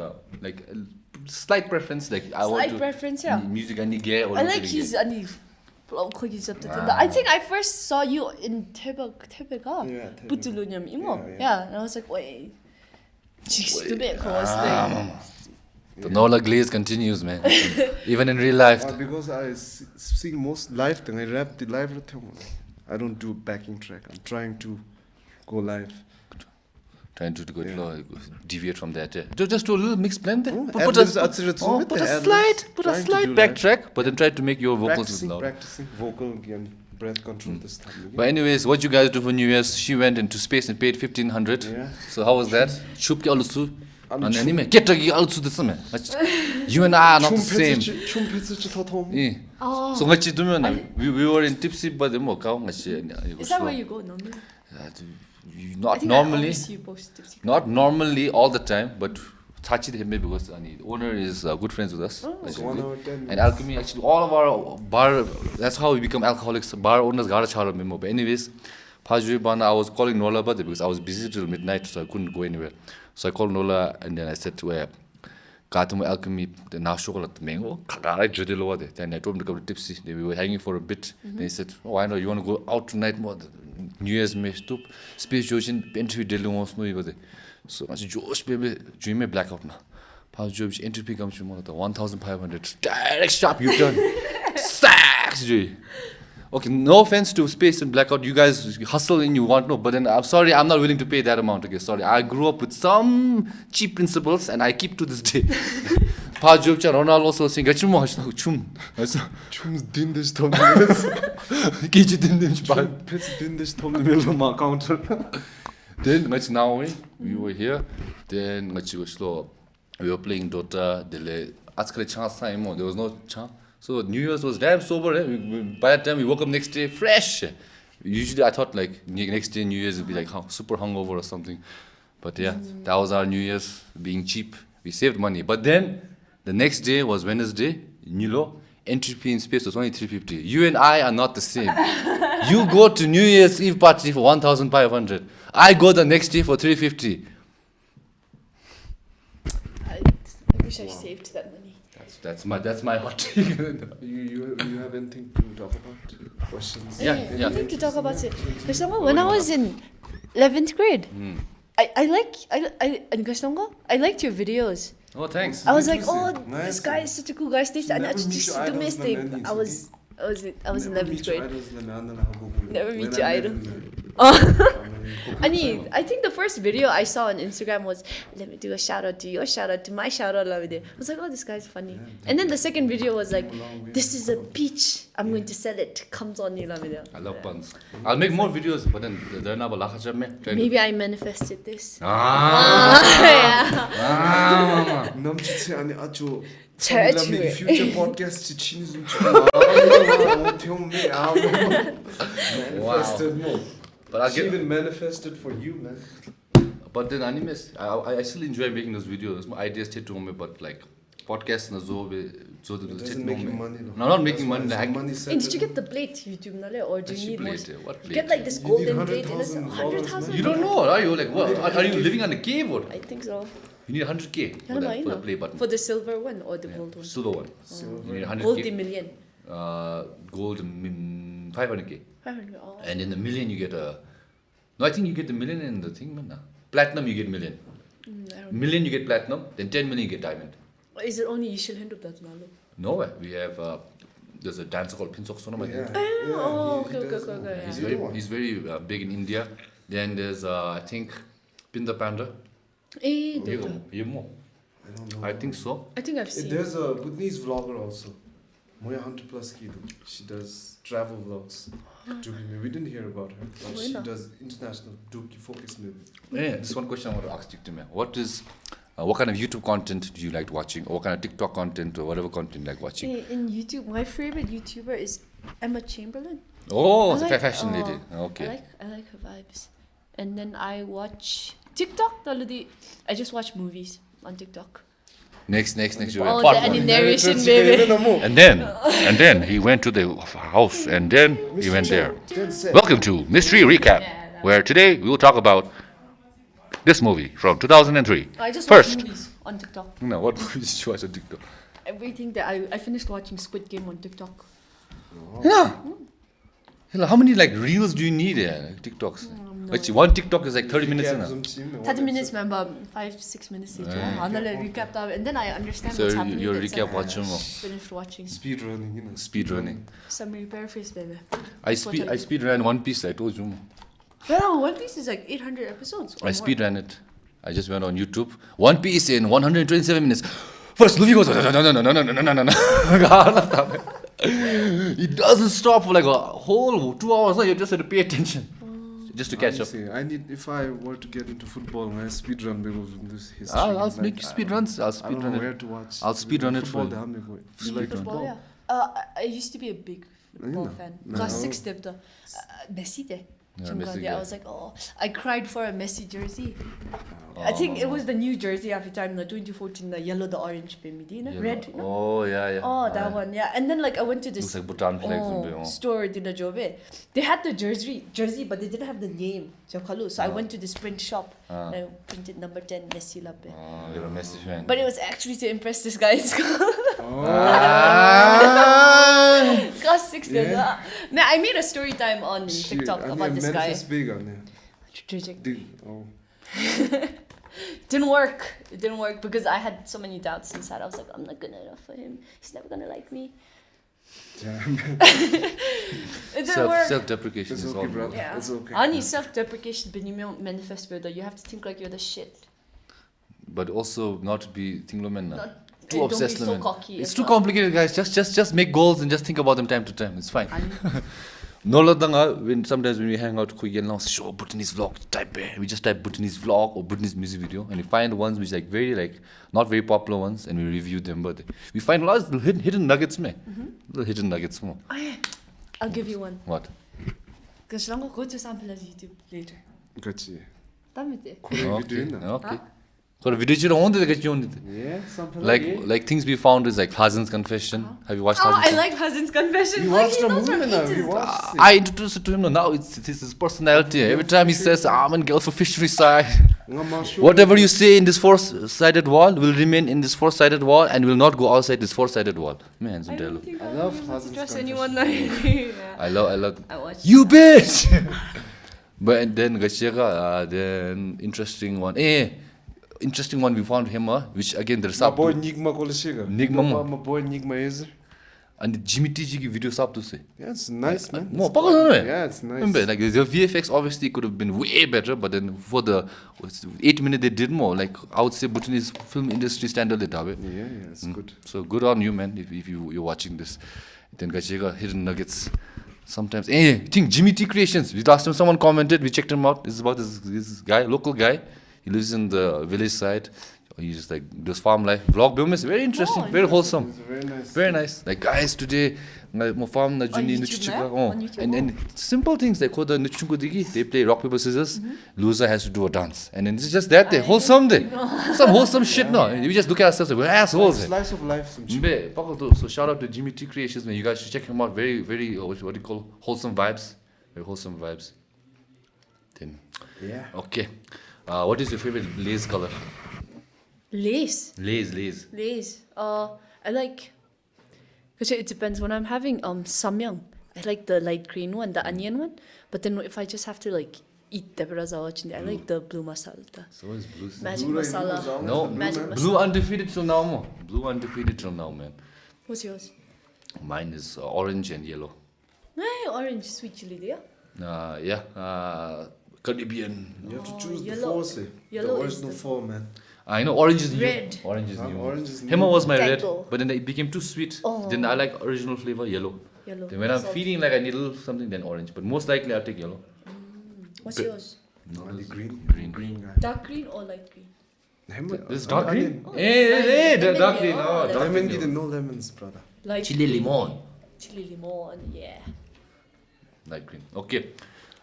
Slight preference, like I want to. Slight preference, yeah. Music I need gay or. I like his I think I first saw you in Tebega. Yeah, Butulunyam imo. Yeah. Yeah, and I was like, wait. Jeez, to be close. The Norlha glaze continues, man. Even in real life. Because I sing most live thing. I rap the live thing. I don't do backing track. I'm trying to go live. Trying to go deviate from that. Just do a little mixed blend there. Put a ad-libs, slight trying to do backtrack, but then try to make your vocals as loud. Practicing vocal again, breath control this time. But anyways, what you guys do for New Year's? She went into space and paid 1,500. Yeah. So how was that? Shupki alusu. And anime. Ketagi alusu this man. You and I are not the same. Yeah. Oh. So ngachi dumen we were in tipsy but the mo kaw ngachi. Is that where you go normally? Not normally all the time, but Tashi Dorji because the owner is good friends with us. And alchemy, actually, all of our bar, that's how we become alcoholics. Bar owners got a charter memo. But anyways, I was calling Norlha because I was busy till midnight, so I couldn't go anywhere. So I called Norlha and then I said to her, Katumu alchemy, the chocolate mango, then I told him to come to tipsy. We were hanging for a bit. Then he said, oh, I know, you want to go out tonight more? New Year's me stop space ocean entry daily wants no go. So I said, Josh baby, dream me blackout now. Pause Josh entry comes to 1,500 direct sharp U-turn. Sacks. Okay, no offense to space and blackout. You guys hustle and you want no, but then I'm sorry, I'm not willing to pay that amount. Okay, sorry. I grew up with some cheap principles and I keep to this day. Pause Josh Ronaldo also saying, "Chum." Chum's din this tom. Kiji din this part. Pets din this tom the middle of my counter. Then now we were here. Then we were playing Dota. There was no chance. So New Year's was damn sober. By the time we woke up next day, fresh. Usually I thought like next day New Year's would be like super hungover or something. But yeah, that was our New Year's, being cheap. We saved money. But then the next day was Wednesday. Entry fee in space was only 350. You and I are not the same. You go to New Year's Eve party for 1,500. I go the next day for 350. I wish I saved that money. That's my hot take. You have anything to talk about? Questions? Yeah. Anything to talk about it. When I was in 11th grade, I liked your videos. Oh, thanks. I was like, this guy is such a cool guy. And I just domestic. I was in 11th grade. Never meet your idol. I think the first video I saw on Instagram was, let me do a shout out to your shout out to my shout out. I was like, oh, this guy's funny. And then the second video was like, this is a peach. I'm going to sell it. Comes on you. I love puns. I'll make more videos, but then they're not maybe I manifested this. Future podcast manifested more. But she even manifested for you, man. but then animes, I still enjoy making those videos. My ideas take to me, but like podcasts na zo doesn't make you money. No, not making money. Like, and did you get the plate YouTube nale, or do you need more? What You plate? get like this golden plate and it's 100,000 100,000. You don't know, are you? Like, what? Are you living on a cave or? I think so. You need 100k for the play button. For the silver one or the gold one? Silver one. You need 100k. Gold the million. Gold 500k. 500. Oh. And in the million you get a. No, I think you get the million in the thing, man. Platinum you get million. I don't Million you get platinum. Then 10 million you get diamond. know. Is it only Yishil Hindu that's not? No way. We have there's a dancer called Pinsok Sonam. I think. Oh, okay. He's very big in India. Then there's I think Pinda Panda. Eh, You more. I don't know. I think so. I think I've seen. There's a Bhutanese vlogger also. Moya 100 plus kilo. She does travel vlogs. We didn't hear about her. But she does international Dubki focus maybe. Yeah, this one question I want to ask you to me. What kind of YouTube content do you like watching, or what kind of TikTok content, or whatever content you like watching? In YouTube, my favorite YouTuber is Emma Chamberlain. Oh, I it's a like- fashion lady. Okay. I like her vibes. And then I watch TikTok. I just watch movies on TikTok. Next. You Oh, part the any one. narration, baby. And then he went to the house, and then he went there. Welcome to Mystery Recap, where today we will talk about this movie from 2003. I just First. watch movies on TikTok. No, what movies did you watch on TikTok? Everything that I finished watching Squid Game on TikTok. Yeah. How many like reels do you need like TikToks? Actually, one TikTok is like 30 minutes. 30 minutes, remember? 5-6 minutes later. And then I recapped that, and then I understand So what's happening. your It's recap like, watch mo. Finished watching. Speed running. Summary paraphrase, baby. I speed ran One Piece. I told you. Well, One Piece is like 800 episodes. Or I more. speed ran it. I just went on YouTube. One Piece in 127 minutes. First, Luffy goes no. It doesn't stop for like a whole 2 hours. You just have to pay attention, just to catch up. If I were to get into football, I speed run because of this history. I'll make you speed runs. I'll I speed don't run know it. where to watch. I'll speed run it for you. You like Football, football? yeah. I used to be a big football No. fan. No. Class 6 step though. Messi de. Messi, I yeah. was like, oh, I cried for a Messi jersey. I think it was the new jersey every time, the 2014, the yellow, the orange, red. No? Oh yeah. Oh, that one, yeah. And then like I went to this Looks like Bhutan flags. store in the Jobe. They had the jersey, but they didn't have the name. So I went to this print shop and I printed number 10 Messi Lappe. You're a Messi fan. But it was actually to impress this guy in school. Class 6 Yeah. Man, I made a story time on TikTok about this guy. Is big on there. Didn't work. It didn't work because I had so many doubts inside. I was like, I'm not good enough for him. He's never gonna like me. It didn't work. Self-deprecation It's is okay, all. brother. Yeah. It's okay. Only self-deprecation, but you manifest better. You have to think like you're the shit. But also not to be tinglomen. Too Don't be obsessed. so man. cocky It's as too well. complicated, guys. Just make goals and just think about them time to time. It's fine. Norlha sometimes when we hang out, we show Bhutanese vlog type. We just type Bhutanese vlog or Bhutanese music video, and we find ones which like very like not very popular ones, and we review them. But we find a lot of hidden nuggets, man. Little hidden nuggets, more. Oh, yeah. I'll give you one. What? Because I'm going to go to sample as YouTube later. 그렇지. Damn Okay. Got a video on the Yeah, something like things we found is like Lhazzzy's confession. Have you watched Oh, Lhazzzy's? I like Lhazzzy's confession. You watched the movie now. You watched it. I introduced it to him now. It's his personality. Every time he says, I'm gonna go for fishery side. Whatever you say in this four-sided wall will remain in this four-sided wall and will not go outside this four-sided wall. Man, I don't think I I'll love be able to Lhazzzy's trust confession. anyone. Yeah. I love. I watched You bitch! But then then interesting one. Interesting one we found him, which again there's My up boy to Nigma Koleshiga. Nigma mo. My boy Nigma is. and the Jimmy TG video up to say. Yeah, it's nice, man. More It's power, quite- no? Yeah, it's nice. Remember, like the VFX obviously could have been way better, but then for the 8 minutes they did more. Like I would say, Bhutanese film industry standard it have. Yeah, it's good. So good on you, man. If you're watching this, then Gachega hidden nuggets. Sometimes, I think Jimmy T Creations. We last time someone commented, we checked him out. This is about this guy, local guy. He lives in the village side. He's just like this farm life vlog. Very interesting, very wholesome, very nice. Like guys, today my farm na juni and simple things like the nuchungu digi. They play rock paper scissors. Loser has to do a dance, and then it's just that day wholesome day, some wholesome shit. No, we just look at ourselves like we're assholes. Slice of life. So shout out to Jimmy T Creations, man. You guys should check him out. Very what do you call wholesome vibes? Very wholesome vibes. Then okay. What is your favorite lace color? Lace. I like. Cause it depends. When I'm having samyang, I like the light green one, the onion one. But then if I just have to like eat the I like the blue masala. So is blue? Magic masala. No, magic blue undefeated till now, mo. Blue undefeated till now, man. What's yours? Mine is orange and yellow. Hey, orange, sweet chili, Caribbean. You have to choose the four, say. Yellow the original four, man. I know orange is new. Red. Orange is new. Orange is Hema was my red, Tango. but then it became too sweet. Then I like original flavor, yellow. Then when I'm feeling like I need a little something, then orange. But most likely I'll take yellow. What's yours? No, Green guy. Dark green or light green? This is dark green? Hey, the dark green. Oh, dark Lemon green. with no lemons, brother. Light Chili limon. Chili lemon, yeah. Light green. Okay.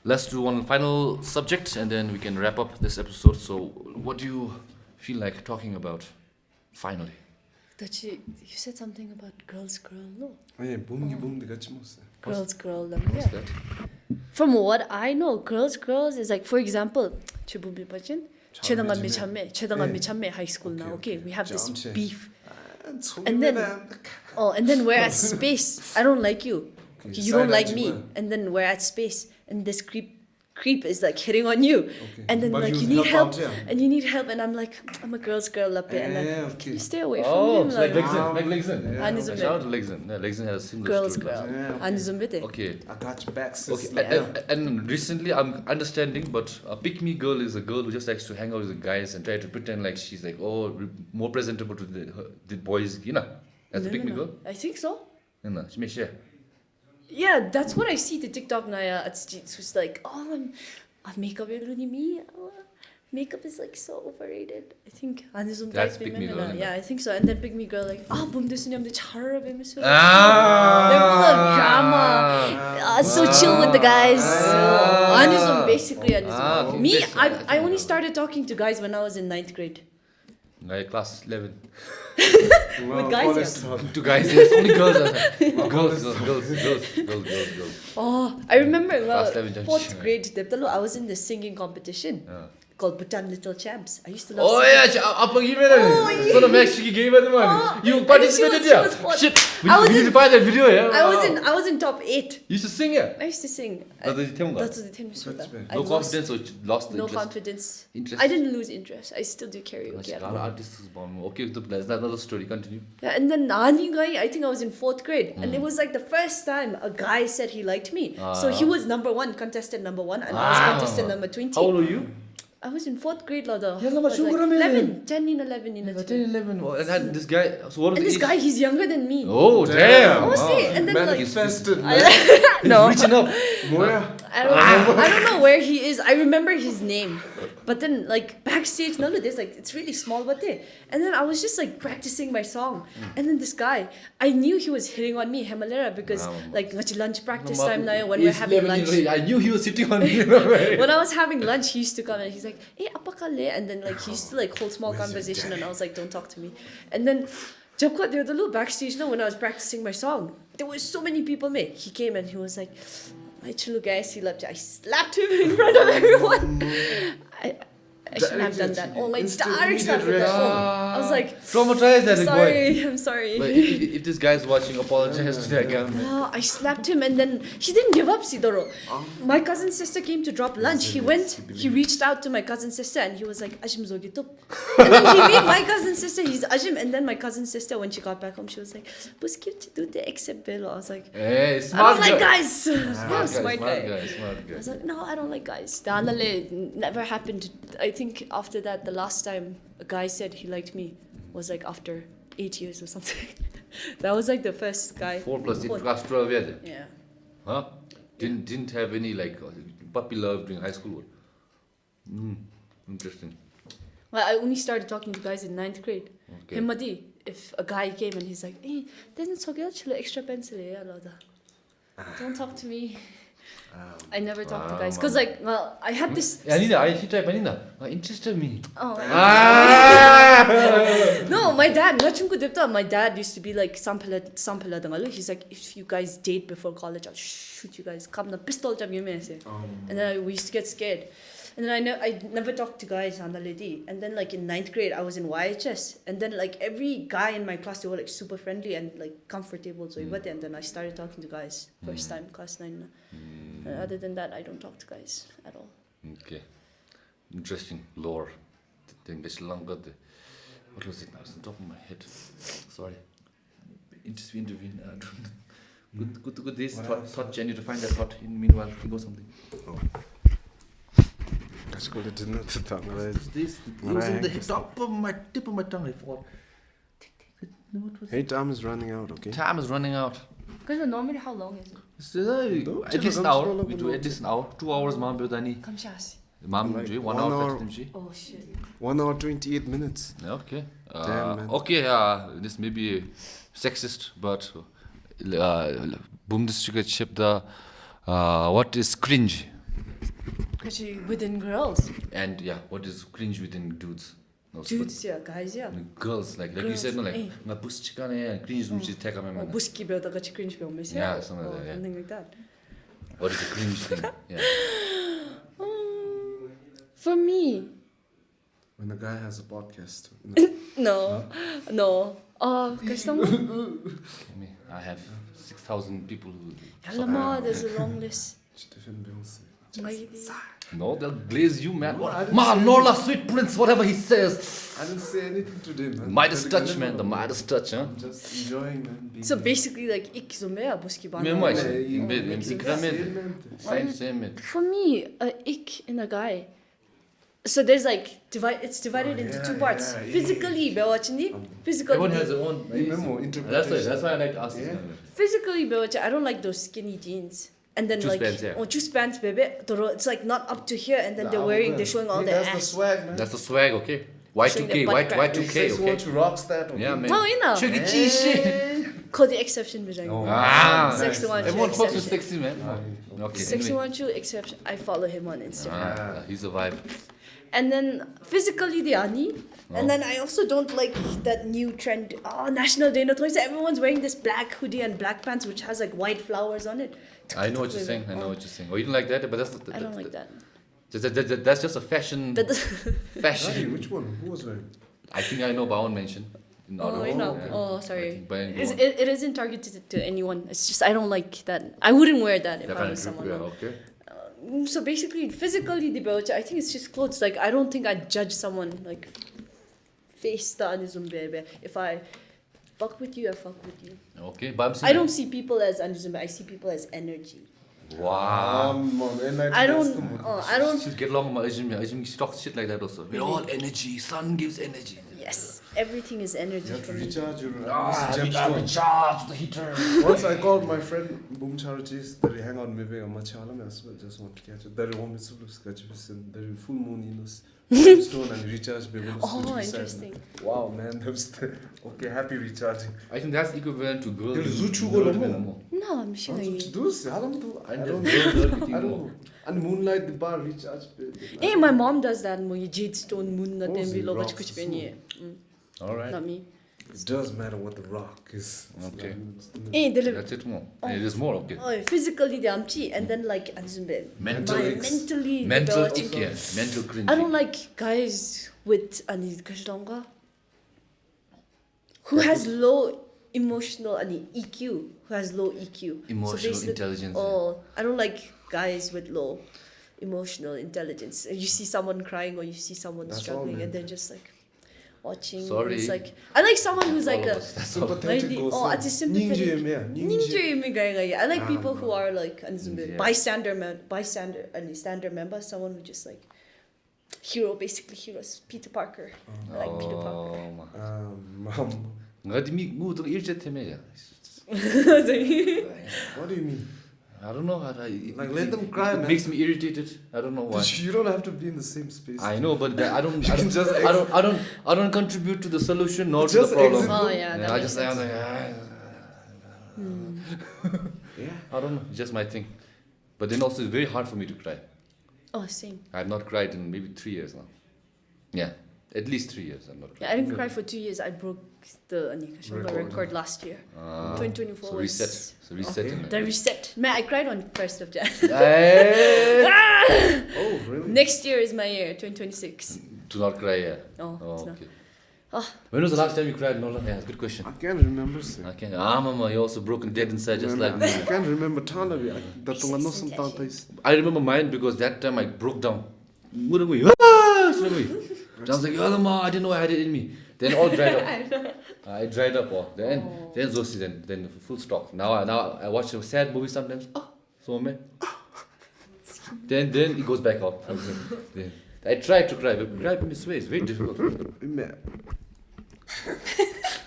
Let's do one final subject and then we can wrap up this episode. So, what do you feel like talking about finally? You said something about girls, no? Yeah, boom, Girls, What's that? From what I know, girls is like, for example, high school now. Okay, we have this beef. And then we're at space. I don't like you. You don't like me. And then we're at space. And this creep is like hitting on you. And then like you need help. And I'm like, I'm a girl's girl up here. And then can you stay away from him? It's like Legzen. Yeah. Shout out to Legzen. Yeah, Legzen has a single Girl's story. girl. Okay. I got your back, sis. Okay. And recently I'm understanding, but a pick-me girl is a girl who just likes to hang out with the guys and try to pretend like she's like, more presentable to the boys, you know? That's a pick-me girl? I think so. She may share. Yeah, that's what I see the TikTok Naya at streets who's like, makeup is like so overrated. I think that's pick me girl. Yeah, I think so. And then pick me girl like, boom this and the chara They're full of drama. So chill with the guys. Basically me, I only started talking to guys when I was in 9th grade. Class 11. With guys, Two guys, yes. Only girls. Girls. I remember 4th grade, I was in the singing competition called Bhutan Little Champs. I used to love singing. You participated, yeah? Shit, we need to find that video, yeah? I was in top 8. You used to sing, yeah? I used to sing. No confidence or lost the no interest? confidence. Interest? I didn't lose interest. I still do karaoke. Okay, that's another story. Continue. Yeah, and then Nani guy, I think I was in 4th grade. And it was like the first time a guy said he liked me. So he was contestant number 1, and I was contestant number 20. How old were you? I was in 4th grade, Lada. Yeah, like 11. 10 in 11 in 10, 11. And this guy, so what was this guy, he's younger than me. Oh, damn. Honestly, and then manifested, no. Reaching up. I don't know where he is. I remember his name. But then like backstage, none of this, like it's really small, but there. And then I was just like practicing my song. And then this guy, I knew he was hitting on me, Himalaya, because like lunch practice time now when we're having lunch. I knew he was sitting on me. When I was having lunch, he used to come and he's like, hey, apa ka le? And then like he used to like hold small conversation and I was like, don't talk to me. And then there was a little backstage now when I was practicing my song. There was so many people, mate. He came and he was like, my chulu guys, he loved you. I slapped him in front of everyone. I shouldn't have done that. Oh, my dark slapped him. I was like, traumatized that boy. I'm sorry. But if this guy's watching, apologize to that guy. No, I slapped him and then he didn't give up, Sidoro. My cousin's sister came to drop lunch. He reached out to my cousin's sister and he was like, Ajim Zogitup. And then he made my cousin's sister, he's Ajim. And then my cousin's sister, when she got back home, she was like, Bus cute to do the except bill. I was like, hey, I don't like guys. Smart guy. I was like, no, I don't like guys. Danale never happened. I think after that, the last time a guy said he liked me was like after 8 years or something. That was like the first guy. 4 plus 8 plus 12 years. Yeah. Huh? Didn't have any like puppy love during high school. Interesting. Well, I only started talking to guys in 9th grade. Okay. Himadi, if a guy came and he's like, hey, there's Tsoggy extra pencil don't talk to me. I never talk to guys because like well I had this. Interested me. Oh. No, my dad. My dad used to be like he's like if you guys date before college, I'll shoot you guys. Come na pistol jab and then we used to get scared. And then I never talked to guys on the lady. And then like in 9th grade I was in YHS. And then like every guy in my class, they were like super friendly and like comfortable. So and then I started talking to guys first time class 9. And other than that, I don't talk to guys at all. Okay. Interesting lore. The English language. What was it? That was on top of my head. Sorry. Intervene. Good days. Thought Jenny to find that thought. Meanwhile, think of something. That's good. I didn't know the tongue. This was on the tip of my tongue. I forgot. Hey, time is running out, okay? Time is running out. Because normally how long is it? At least an hour. We do at least an hour. 2 hours, ma'am. Come shasi. Ma'am, 1 hour. Oh shit. 1 hour 28 minutes. Okay. Damn, man. Okay. This may be sexist, but Bundesliga the what is cringe? Within girls. And what is cringe within dudes? No, dudes, guys, girls, like you said, no, like na buska and cringe which is take a man. Buski beta gachi cringe be almost. Yeah, something like that. Something like that. What is the cringe thing? Yeah. For me. When a guy has a podcast. No. Kesang. I have 6,000 people who. Alama, there's a long list. No, they'll glaze you, man. Norlha, sweet prince, whatever he says. I didn't say anything today, man. Midas touch, man. The Midas touch, huh? I'm just enjoying, man. So basically, like, buski Same. For me, ik in a guy. So there's like it's divided into 2 parts. Physically, physically. Everyone has their own interpretation. That's why I like asking. Physically, I don't like those skinny jeans. And then choose pants, choose pants, baby. It's like not up to here, and then they're showing all their ass. That's the swag, man. That's the swag, okay. Y2K, Y2K, okay. Want to rock that? Yeah, man. Oh, you know. Tshoggy shit. Call the exception, Vijay. Sexy one. Everyone fucks with sexy, man. Okay. Sexy one, exception. I follow him on Instagram. He's a vibe. And then physically the ani. And then I also don't like that new trend. National Day. Everyone's wearing this black hoodie and black pants which has like white flowers on it. I know what you're saying. Oh, you don't like that? But that's I don't like that. That's just a fashion. Fashion. Which one? Who was wearing? I think I know, but I won't mention. Sorry. It isn't targeted to anyone. It's just I don't like that. I wouldn't wear that if I was someone. Okay. So basically, physically, I think it's just clothes. Like I don't think I'd judge someone like face the if I fuck with you, I fuck with you. Okay, but I don't see people as anuzumbe. I see people as energy. Wow. I don't. Should get along with my Ajim. She talks shit like that also. We're all energy. Sun gives energy. Yes, everything is energy. You have to for me. recharge your recharge the heater. Once I called my friend Boom Charities that he hang out maybe a machalam as well. Just want to catch it. That one with Sulu sketch that full moon in us. Stone and recharge. Interesting. Wow, man, that was okay. Happy recharging. I think that's equivalent to girl. No, I'm sure. I don't know. And moonlight the bar recharge. Hey, my mom does that. Jade stone moon Alright. Not me. It does matter what the rock is. Okay. Hey, that's it more. It is more okay. Physically the amchi and then like mentally mental cringe. I don't like guys with who has low emotional EQ, who has low EQ. Emotional intelligence. I don't like guys with low emotional intelligence. You see someone crying or you see someone struggling and they're just like watching. Sorry. It's like I like someone who's like a sympathetic. it's a sympathetic. I like people who are like bystander member, someone who just like hero, basically heroes. Peter Parker. I like Peter Parker. What do you mean? I don't know. Like let them cry, man. It makes me irritated. I don't know why. You don't have to be in the same space. I know, but I don't. You can just I don't contribute to the solution nor to the Just problem. exit. Oh yeah. And that I makes just sense. say, Yeah. I don't know. It's just my thing. But then also, it's very hard for me to cry. Oh, same. I have not cried in maybe 3 years now. Yeah, at least 3 years. I'm not. Yeah, I didn't cry for 2 years. I broke the record last year. 2024 So was reset. So resetting. the reset. Man, I cried on 1st of Jan. Hey! Oh, really? Next year is my year, 2026. Do not cry, yeah. Oh, it's not. Okay. Oh. When was the last time you cried, Norlha? Yeah, good question. I can't remember. I can't. Mama, you're also broken dead inside, just like me. I can't remember Talabi. I remember mine because that time I broke down. I was like, Yalama, I didn't know I had it in me. Then all dried up. I dried up all. Then Zosi, then full stop. Now I watch a sad movie sometimes. So man. Then it goes back out. Then I try to cry, but cry in this way is very difficult.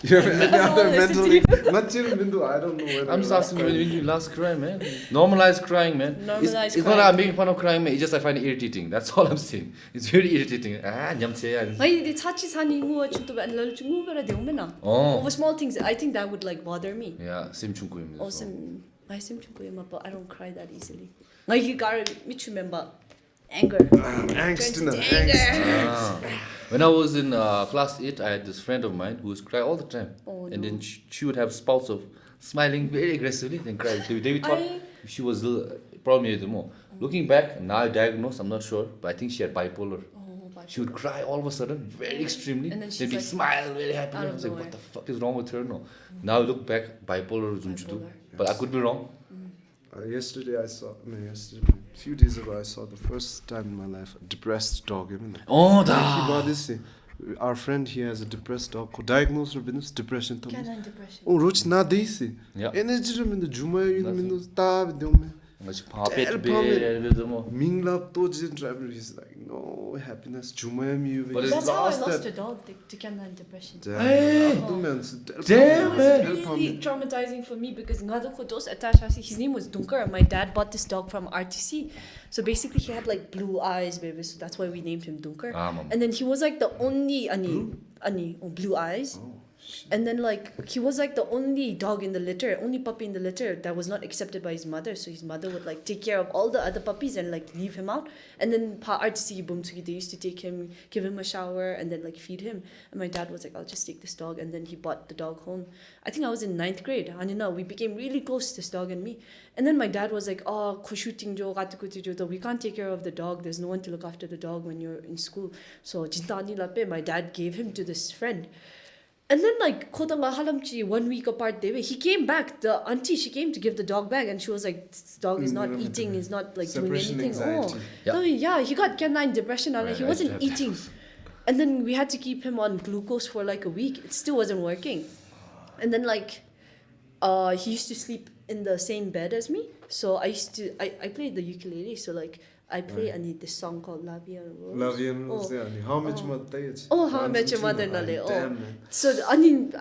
You have any other mentally? Not even Bindu, I don't know whether. I'm just asking when you last cry, man. Normalize crying, man. It's not that I'm making fun of crying, man. It's just I find it irritating. That's all I'm saying. It's very irritating. Nyamche. Over small things, I think that would like bother me. Yeah, same chunku. I seem to go, but I don't cry that easily. Like you gotta remember anger. Angst in the angst. When I was in class 8, I had this friend of mine who would cry all the time. Oh, and then she would have spouts of smiling very aggressively, then cry. They thought she was probably more. Looking back, now I diagnosed, I'm not sure, but I think she had bipolar. She would cry all of a sudden, very extremely. And then she'd like, smile, very happy. I was like, what the fuck is wrong with her? No. Now I look back, bipolar. But I could be wrong. Yesterday, a few days ago, I saw the first time in my life a depressed dog. Oh, da! Our friend here has a depressed dog. Diagnosed with depression. Depression. Oh, Roach na desi. Yeah. Energy in the Juma, Minglap Tojin driver is like no happiness. Juma But that's how I lost a dog to Kenyan depression. Damn, it was really traumatizing for me because his name was Dunker and my dad bought this dog from RTC. So basically he had like blue eyes, baby. So that's why we named him Dunker. And then he was like the only blue eyes. And then like he was like the only dog in the litter, only puppy in the litter that was not accepted by his mother. So his mother would like take care of all the other puppies and like leave him out. And then they used to take him, give him a shower and then like feed him. And my dad was like, I'll just take this dog. And then he brought the dog home. I think I was in 9th grade. We became really close, this dog and me. And then my dad was like, we can't take care of the dog. There's no one to look after the dog when you're in school. So my dad gave him to this friend. And then like 1 week apart, he came back. The auntie, she came to give the dog back and she was like, this dog is not eating, is not like doing anything. Anxiety. He got canine depression. He wasn't eating. And then we had to keep him on glucose for like a week. It still wasn't working. And then like he used to sleep in the same bed as me. So I played the ukulele. So like I play this song called La Vie en Rose. La Vie en Rose, How Much Mother? How I Met Your Mother. So I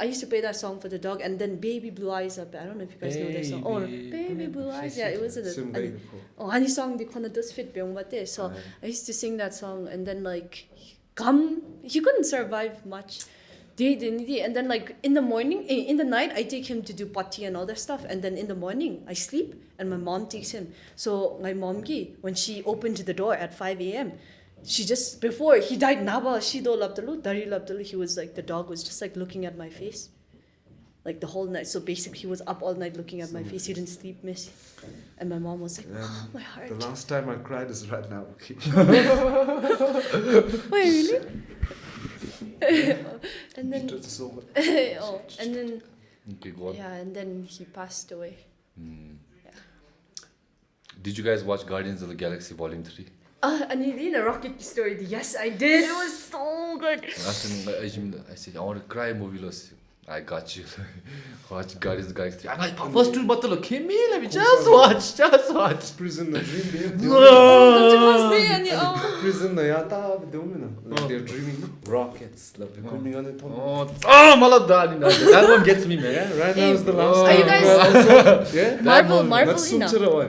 used to play that song for the dog, and then Baby Blue Eyes up. I don't know if you guys know that song. Baby Blue Eyes. Yeah, it was any song they kind of does fit bate. So I used to sing that song, and then like he couldn't survive much. And then like in the night I take him to do potty and all that stuff, and then in the morning I sleep and my mom takes him. So my mom when she opened the door at 5 a.m. she just, before he died, he was like, the dog was just like looking at my face like the whole night. So basically he was up all night looking at my face. He didn't sleep, miss. And my mom was like, oh, my heart. The last time I cried is right now. Wait, really? And then and then and then he passed away. Did you guys watch Guardians of the Galaxy Volume 3? And you did a rocket story. Yes, I did. It was so good. I said I want to cry movie. I got you. Watch God is guys. I'm like first two bottle of Kimmy. Let me just watch. Prison the dream. Prison the yata like they're dreaming rockets. Oh, maladani. That one gets me, man. Right now is the last. Are you guys? Yeah. Marvel. That's Sumchara.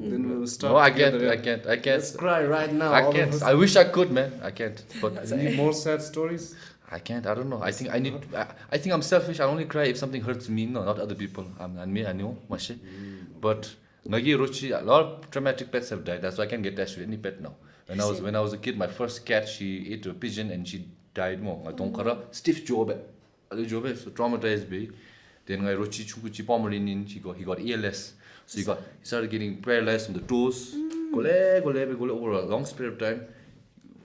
Then we'll start. No, I can't. Let's cry right now. I can't. I wish I could, man. I can't. But any more sad stories? I can't. I don't know. I think I'm selfish. I only cry if something hurts me, no, not other people. And me, I know, mashi. But Nagi Rochi, a lot of traumatic pets have died. That's why I can't get attached to any pet now. When I was a kid, my first cat, she ate a pigeon and she died. Mo, I don't care. Stiff job, so traumatized be. Then I Rochi Chukuchi Pomeranian. He got ELS, so he started getting paralyzed from the toes. Go over a long period of time.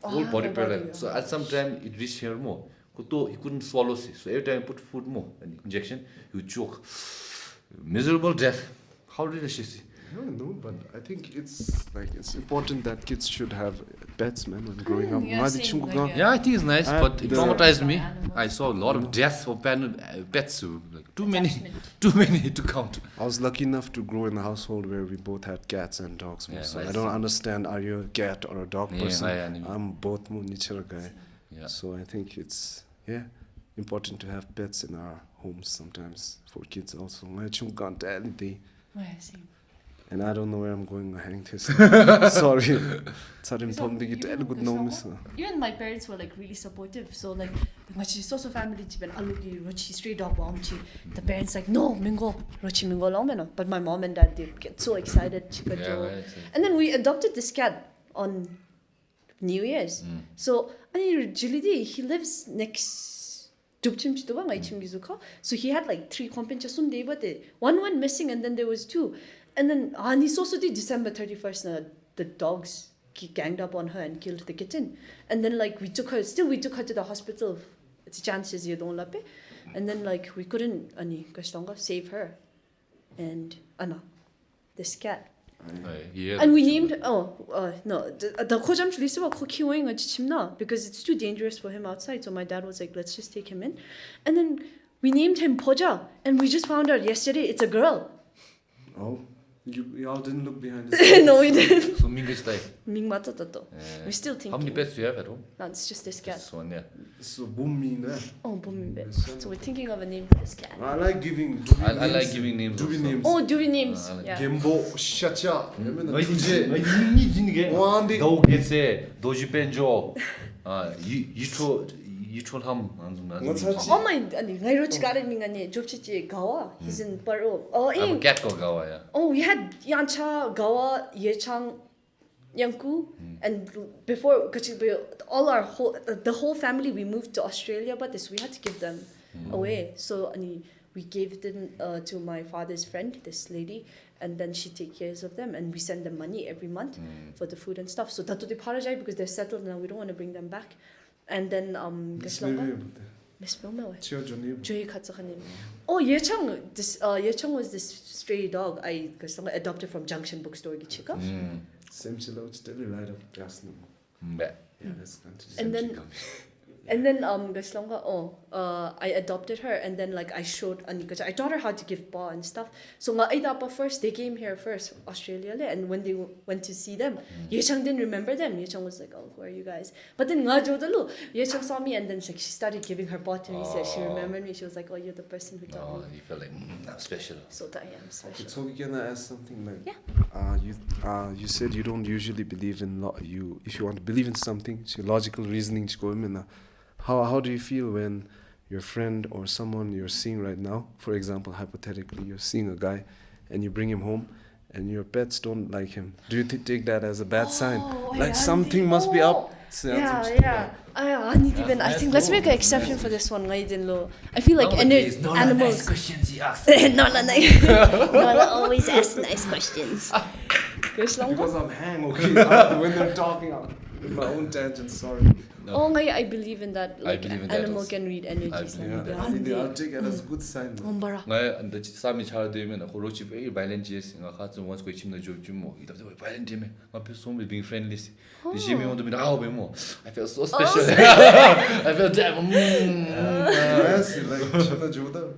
Whole body paralyzed. So at some time it reached here more. He couldn't swallow. So every time I put food more, an injection, he would choke. Miserable death. How did she see? I don't know, but I think it's important that kids should have pets, man, when growing up. Yeah, I think it's nice, but it traumatized me. I saw a lot of deaths of pets, like too many to count. I was lucky enough to grow in a household where we both had cats and dogs. Yeah, so I don't understand, are you a cat or a dog person? Yeah, I'm both nature guy. Yeah. So I think it's important to have pets in our homes sometimes for kids also. And I don't know where I'm going to hang this. Sorry. Even my parents were like really supportive. So like she's also family Rochi stray dog the parents like no mingo Rochi mingo long. But my mom and dad, they get so excited. And then we adopted this cat on New Year's. So he lives next so he had like 3 compincha but one went missing and then there was 2. And then he's also December 31st the dogs ganged up on her and killed the kitten. And then like we took her to the hospital. It's chances you don't lape. And then like we couldn't save her. And this cat. And we named the Kojam Chulisa kiwing a chimna because it's too dangerous for him outside. So my dad was like, let's just take him in. And then we named him Poja, and we just found out yesterday it's a girl. Oh, y'all didn't look behind us. No, we didn't. So Ming is like Ming Matatato. We're still thinking. How many pets do you have at home? No, it's just this cat. This one, yeah. So Bumi, Oh, Bumi. So we're thinking of a name for this cat. I like giving I like giving names. names. Oh, Dewey names. Yeah. Gembo, Shacha. Wangdi. Doji Penjo. You told him. Oh my, I wrote Gardening Jopchichi Gawa. He's in Paro. Oh, I'm a cat called Gawa, yeah. Oh, we had Yancha, Gawa, Yechang, Yanku, and before all the whole family we moved to Australia, but we had to give them away. So we gave them to my father's friend, this lady, and then she takes care of them, and we send them money every month for the food and stuff. So that's what they apologize because they're settled now. We don't want to bring them back. And then Miss Bilmo. Oh, Yechang was this stray dog I adopted from Junction Bookstore Gichika. Same chilo, still light up gas. Yeah, that's And then I adopted her, and then like I showed because I taught her how to give paw and stuff. So nga first they came here first, Australia, and when they went to see them, Yechang didn't remember them. Yechang was like, oh, who are you guys? But then Yechang saw me, and then she started giving her paw to me. So she remembered me. She was like, oh, you're the person who taught me. You felt like I'm special. So I am special. So can I ask something like? Yeah. You said you don't usually believe in if you want to believe in something, so logical reasoning. How do you feel when your friend or someone you're seeing right now, for example, hypothetically, you're seeing a guy and you bring him home and your pets don't like him? Do you take that as a bad sign? Like something must be up? Yeah. I think let's make an exception for this one. I feel like animals. Nice questions he asks. Nola always asks nice questions. Because I'm hang, okay? When they're talking, I'm in my own tangent, sorry. Oh, I believe in that. I Like, believe in that animal also. can read energies. I'll take it as a good sign. Ngay and the sami char de me na khorochi very violent yes nga kha once ko chim na job mo ida the violent me ma pe so being friendly the jimmy on the me how be mo I feel so special. I feel damn Yes, like chana joda.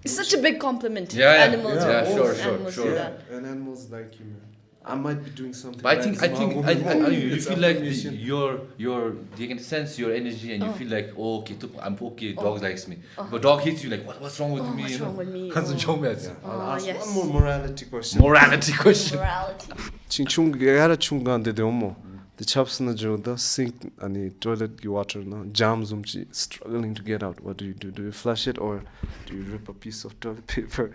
It's such a big compliment. Yeah, Animals. yeah, do sure. that. And animals like you, man. I might be doing something. But I think you It's feel like affirmation. you can sense your energy and you feel like oh okay I'm okay dog likes me but dog hates you like what's wrong with me What's wrong with me? That's a joke I'll ask yes. one more morality question. morality question Morality. 칭충 야라 충간데 데모. The chops na jo the sink ani toilet ki water no jams struggling to get out. What do you do? Do you flush it or do you rip a piece of toilet paper,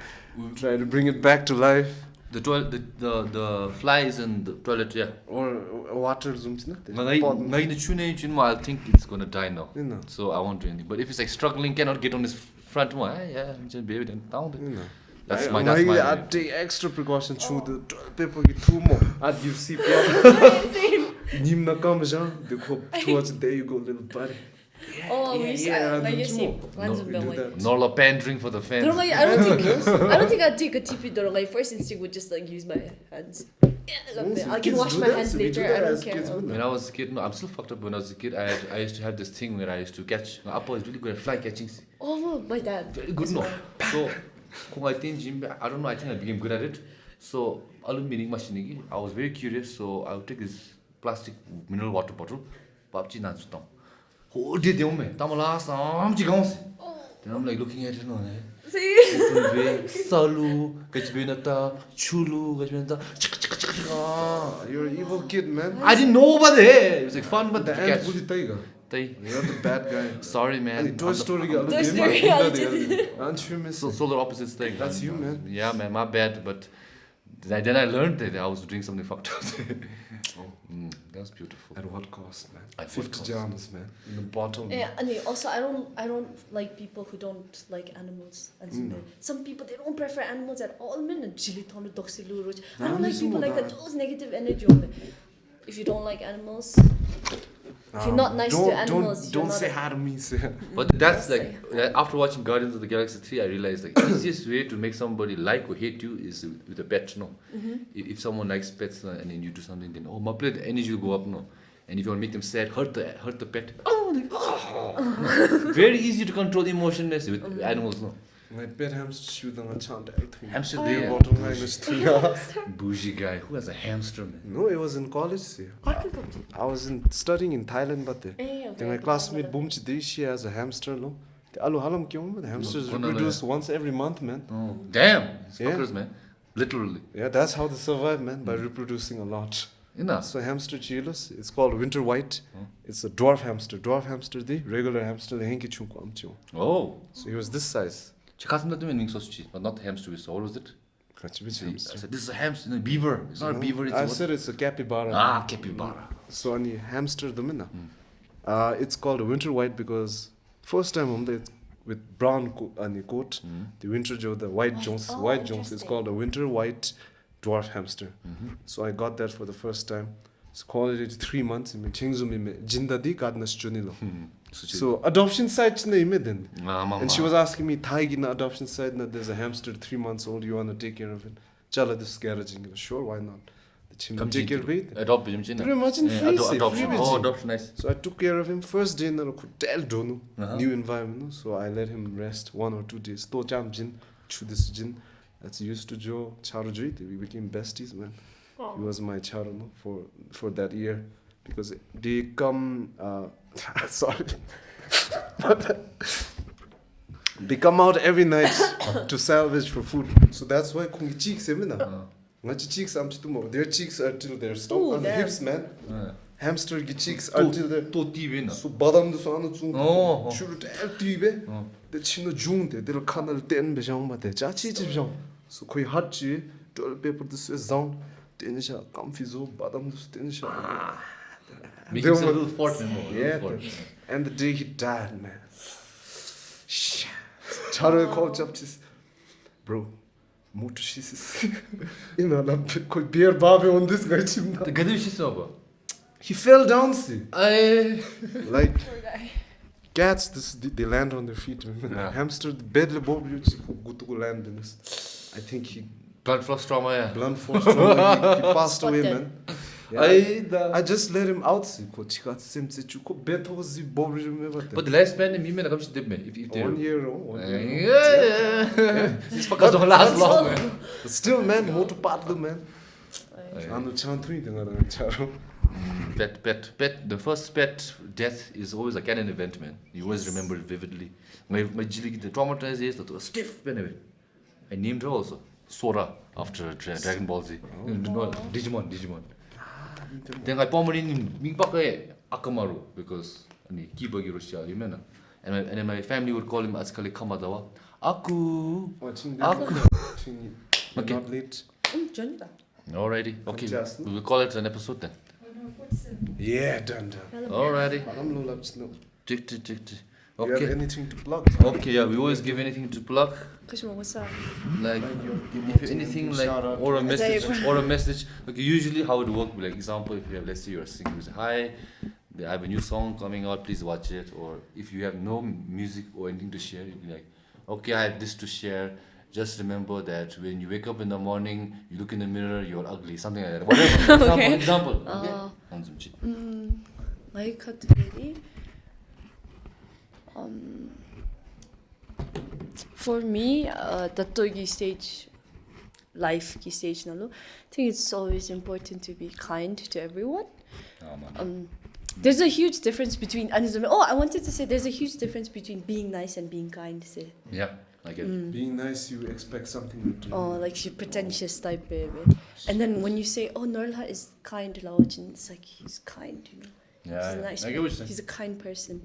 try to bring it back to life? the flies in the toilet yeah Or water zumchi na? I think it's gonna die now You know. so I won't do anything but if it's like struggling cannot get on his front one yeah just baby then down You know. that's my I'd take extra precaution through the toilet paper ki two more. I'd use CPR. Nimna kam jang dekho towards there you go little buddy. Oh, we yeah, like you don't see, you one's No, a we do bit that. Norlha pandering for the fans I don't think I'd take a TP door. My first instinct would just like use my hands. I can wash my hands later. I don't care. when I was a kid no I'm still fucked up when I was a kid I used to have this thing where I used to catch my apple is really good at fly catching Oh, my dad. very good no so I don't know I think I became good at it so aluminum machine I was very curious so I would take this plastic mineral water bottle papchi na chutong whole day de me tamala sam chi gaus then I'm like looking at it no See? salu kachbenata chulu kachbenata You're an evil kid, man. I didn't know about it was like fun but The the ant catch bully taiga. You're the bad guy. sorry man And Toy Story Toy Story, Aren't you miss? so solar opposites thing That's you, man. yeah man my bad but then I learned that I was doing something fucked up that was beautiful At what cost, man? At what 50 cost? jams, man. In the bottom. Yeah, and also I don't like people who don't like animals. And some people they don't prefer animals at all. I don't like people like that. Those negative energy. If you don't like animals, if you're not nice to animals, Don't say hi to me, sir. But that's like after watching Guardians of the Galaxy 3 I realized like the easiest way to make somebody like or hate you is with a pet no if someone likes pets and then you do something then my play the energy will go up no and if you want to make them sad hurt the pet very easy to control emotionless with animals no My pet hamster shoot on a chant. hamster Their there bottom line is 3 bougie guy who has a hamster man No, it was in college, sir. I was studying in Thailand, but then my classmate Boomchi she has a hamster, no? The hamsters reproduce once every month, man. oh damn it's Yeah. fuckers man literally Yeah, that's how they survive, man, by reproducing a lot. enough So hamster chilos, it's called winter white. It's a dwarf hamster. Dwarf hamster, the regular hamster, the henki chunko amcho. oh So he was this size. Chikasam doing sausage but not hamster we saw what was it Kachibich I hamster. said this is a hamster no, beaver it's not a beaver it's I a what? said it's a capybara. capybara So any hamster the minna. It's called a winter white because first time it's with brown coat. The winter joe the white jones it's called a winter white dwarf hamster. So I got that for the first time. So called it 3 months. Me chingzu me jinda di kadnas chunilo. So adoption site na ime then. And she was asking me Thai na adoption site na there's a hamster 3 months old you want to take care of it. Chala this garaging. Sure, why not? The chim take care of it. adopt him Pretty much in free, say, adoption free oh adoption nice So I took care of him first day na ko tel donu new environment no? So I let him rest 1 or 2 days. To jam jin chu this jin that's used to Joe Charo Jui. We became besties, man. He was my Charo no? for that year because they come sorry they come out every night to salvage for food. So that's why kungi cheeks emina. Ngachi cheeks am tumo. Their cheeks are till their stomach and hips, man. Hamster gi cheeks until their to TV na so badam do so anu chu Oh. churu tel tibe the chino jung de del kanal ten be jang ma de cha chi chi jang so koi hat chi tol paper do so zang ten sha comfy zo badam do ten sha making some little fort more yeah and the day he died, man. Charo called up this bro motor she's you know koi beer babe on this guy chimna the gadu shi so ba He fell down, see. Like Poor guy. cats, they land on their feet. Hamster, the bed bob you land in this. I think he Blunt force trauma, yeah. blunt force trauma. He passed away, Spotted. man. Yeah, I just let him out, see. Bed was the bob remember. But the last man, me, comes to me. If 1 year old. Yeah. These fuckers don't last long, man. But still, man, motor part, man. I'm not Pet. The first pet death is always a canon event, man. You always remember it vividly. My the traumatized is that was stiff. Anyway, I named her also Sora after Dragon Ball Z. No, Digimon. Then I Pomeranian Mingpake Akamaru because Kibagi Russia, you know. And then my family would call him Askali Kamadawa. Aku. Okay. Not late. Johnny. Alrighty. Okay. We will call it an episode then. Yeah, done. Alrighty. I'm no just no. Tick. You have Okay. anything to plug? Okay, yeah, we always give anything to plug. What's up? Like if anything like or a message. Okay, usually how it works, like example, if you have, let's say you're singing, you say, hi, I have a new song coming out, please watch it. Or if you have no music or anything to share, you'd be like, okay, I have this to share. Just remember that when you wake up in the morning, you look in the mirror, you're ugly, something like that. Whatever. Okay. Example. My category. For me, the Tsoogeee stage, life key stage, I think it's always important to be kind to everyone. There's a huge difference between. I wanted to say there's a huge difference between being nice and being kind. Say. Yeah, I get it. Being nice, you expect something in return. Oh, like she pretentious type baby. And then when you say, "Oh, Norlha is kind," it's like he's kind, you know. Yeah, He's a nice. I get what you're saying. He's a kind person.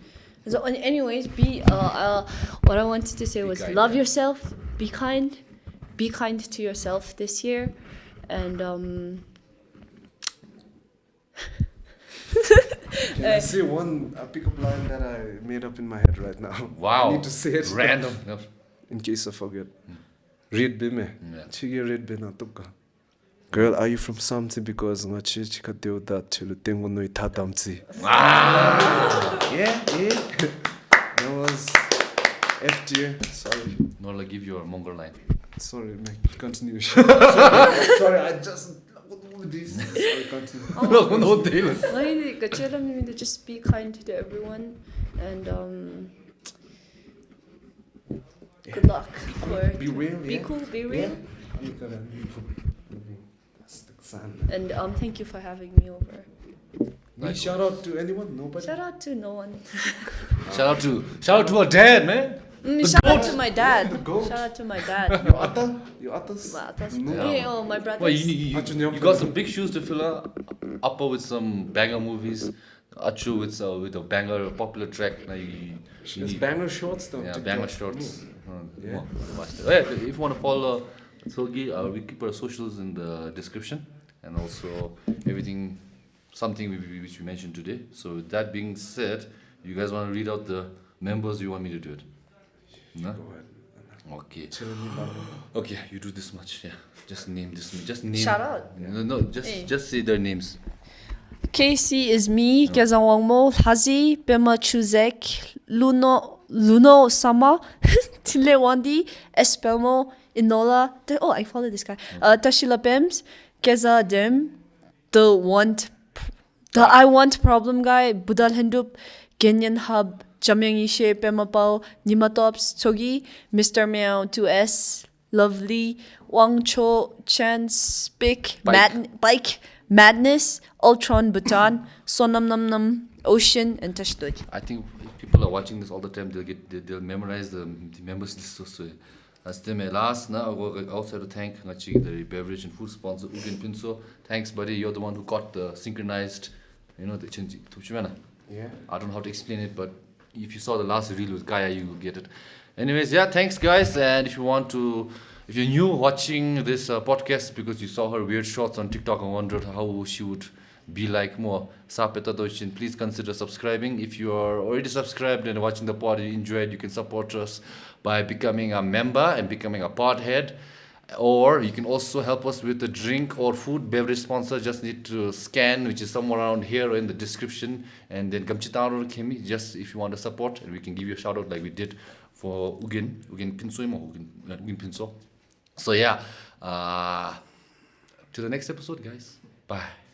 So, anyways, what I wanted to say was kind, love yeah. yourself, be kind to yourself this year, and Can I say a pickup line that I made up in my head right now? Wow. I need to say it Random. No. in case I forget. Read bime. Yeah. Chige read bina tupka. Girl, are you from something? Because nga chika deo that chulu tengo no itadamzi. Yeah. That was F tier. Sorry. Norlha, give your Mongol line. Sorry, man. Continue. Sorry, I just this. Sorry, continue. No deal. Just be kind to everyone, and good luck. Be real. Be cool. Be real. And thank you for having me over. Nice. Shout out to anyone? Nobody? Shout out to no one. Shout out to our dad, man. Shout out to my dad. The goat. Shout out to my dad. You atas? Yeah. Hey, oh, my brother. Well, you got some big shoes to fill up. Upper with some banger movies. Achu with a banger popular track. It's banger shorts though. Yeah, TikTok. banger shorts. Yeah. If you want to follow Tshoggy, we keep our socials in the description, and also everything, something which we mentioned today. So with that being said, you guys want to read out the members? You want me to do it? No? Go ahead. Okay. Tell me about it. Okay, you do this much. Yeah. Just name this. Just name. Shout out. No. Just say their names. Casey is me, Kesang wangmo, Lhazzzy, Pema Chuzek, Luno Sama, Thinley Wangdi, Espelmo, Inola. I follow this guy. Tashi Dorji, Keeza Dem, I want problem guy, budda lhendup, Genyen Hub, Pema Pawo, Nima Tobs, Tshoggy, Mr. Meow 2S, Lovely, Wangcho, Chance, Pike, Madness, Ultron, Bhutan, Sonam Nam Nam, Ocean, and Tashi Dorji. I think if people are watching this all the time, they'll memorize the members list. So that's them. Last, now I also to thank the beverage and food sponsor Ugin Pinso. Thanks, buddy. You're the one who got the synchronized, the chinji. Yeah. I don't know how to explain it, but if you saw the last reel with Kaya, you will get it. Anyways, yeah, thanks guys. And if you're new watching this podcast because you saw her weird shorts on TikTok and wondered how she would be like more, please consider subscribing. If you are already subscribed and watching the pod, you enjoyed, you can support us by becoming a member and becoming a podhead. Or you can also help us with the drink or food beverage sponsor. Just need to scan, which is somewhere around here or in the description, and then Gamchitaro Kemi, just if you want to support, and we can give you a shout out like we did for Ugin Pinso. Ugin Pinso. So yeah, to the next episode, guys. Bye.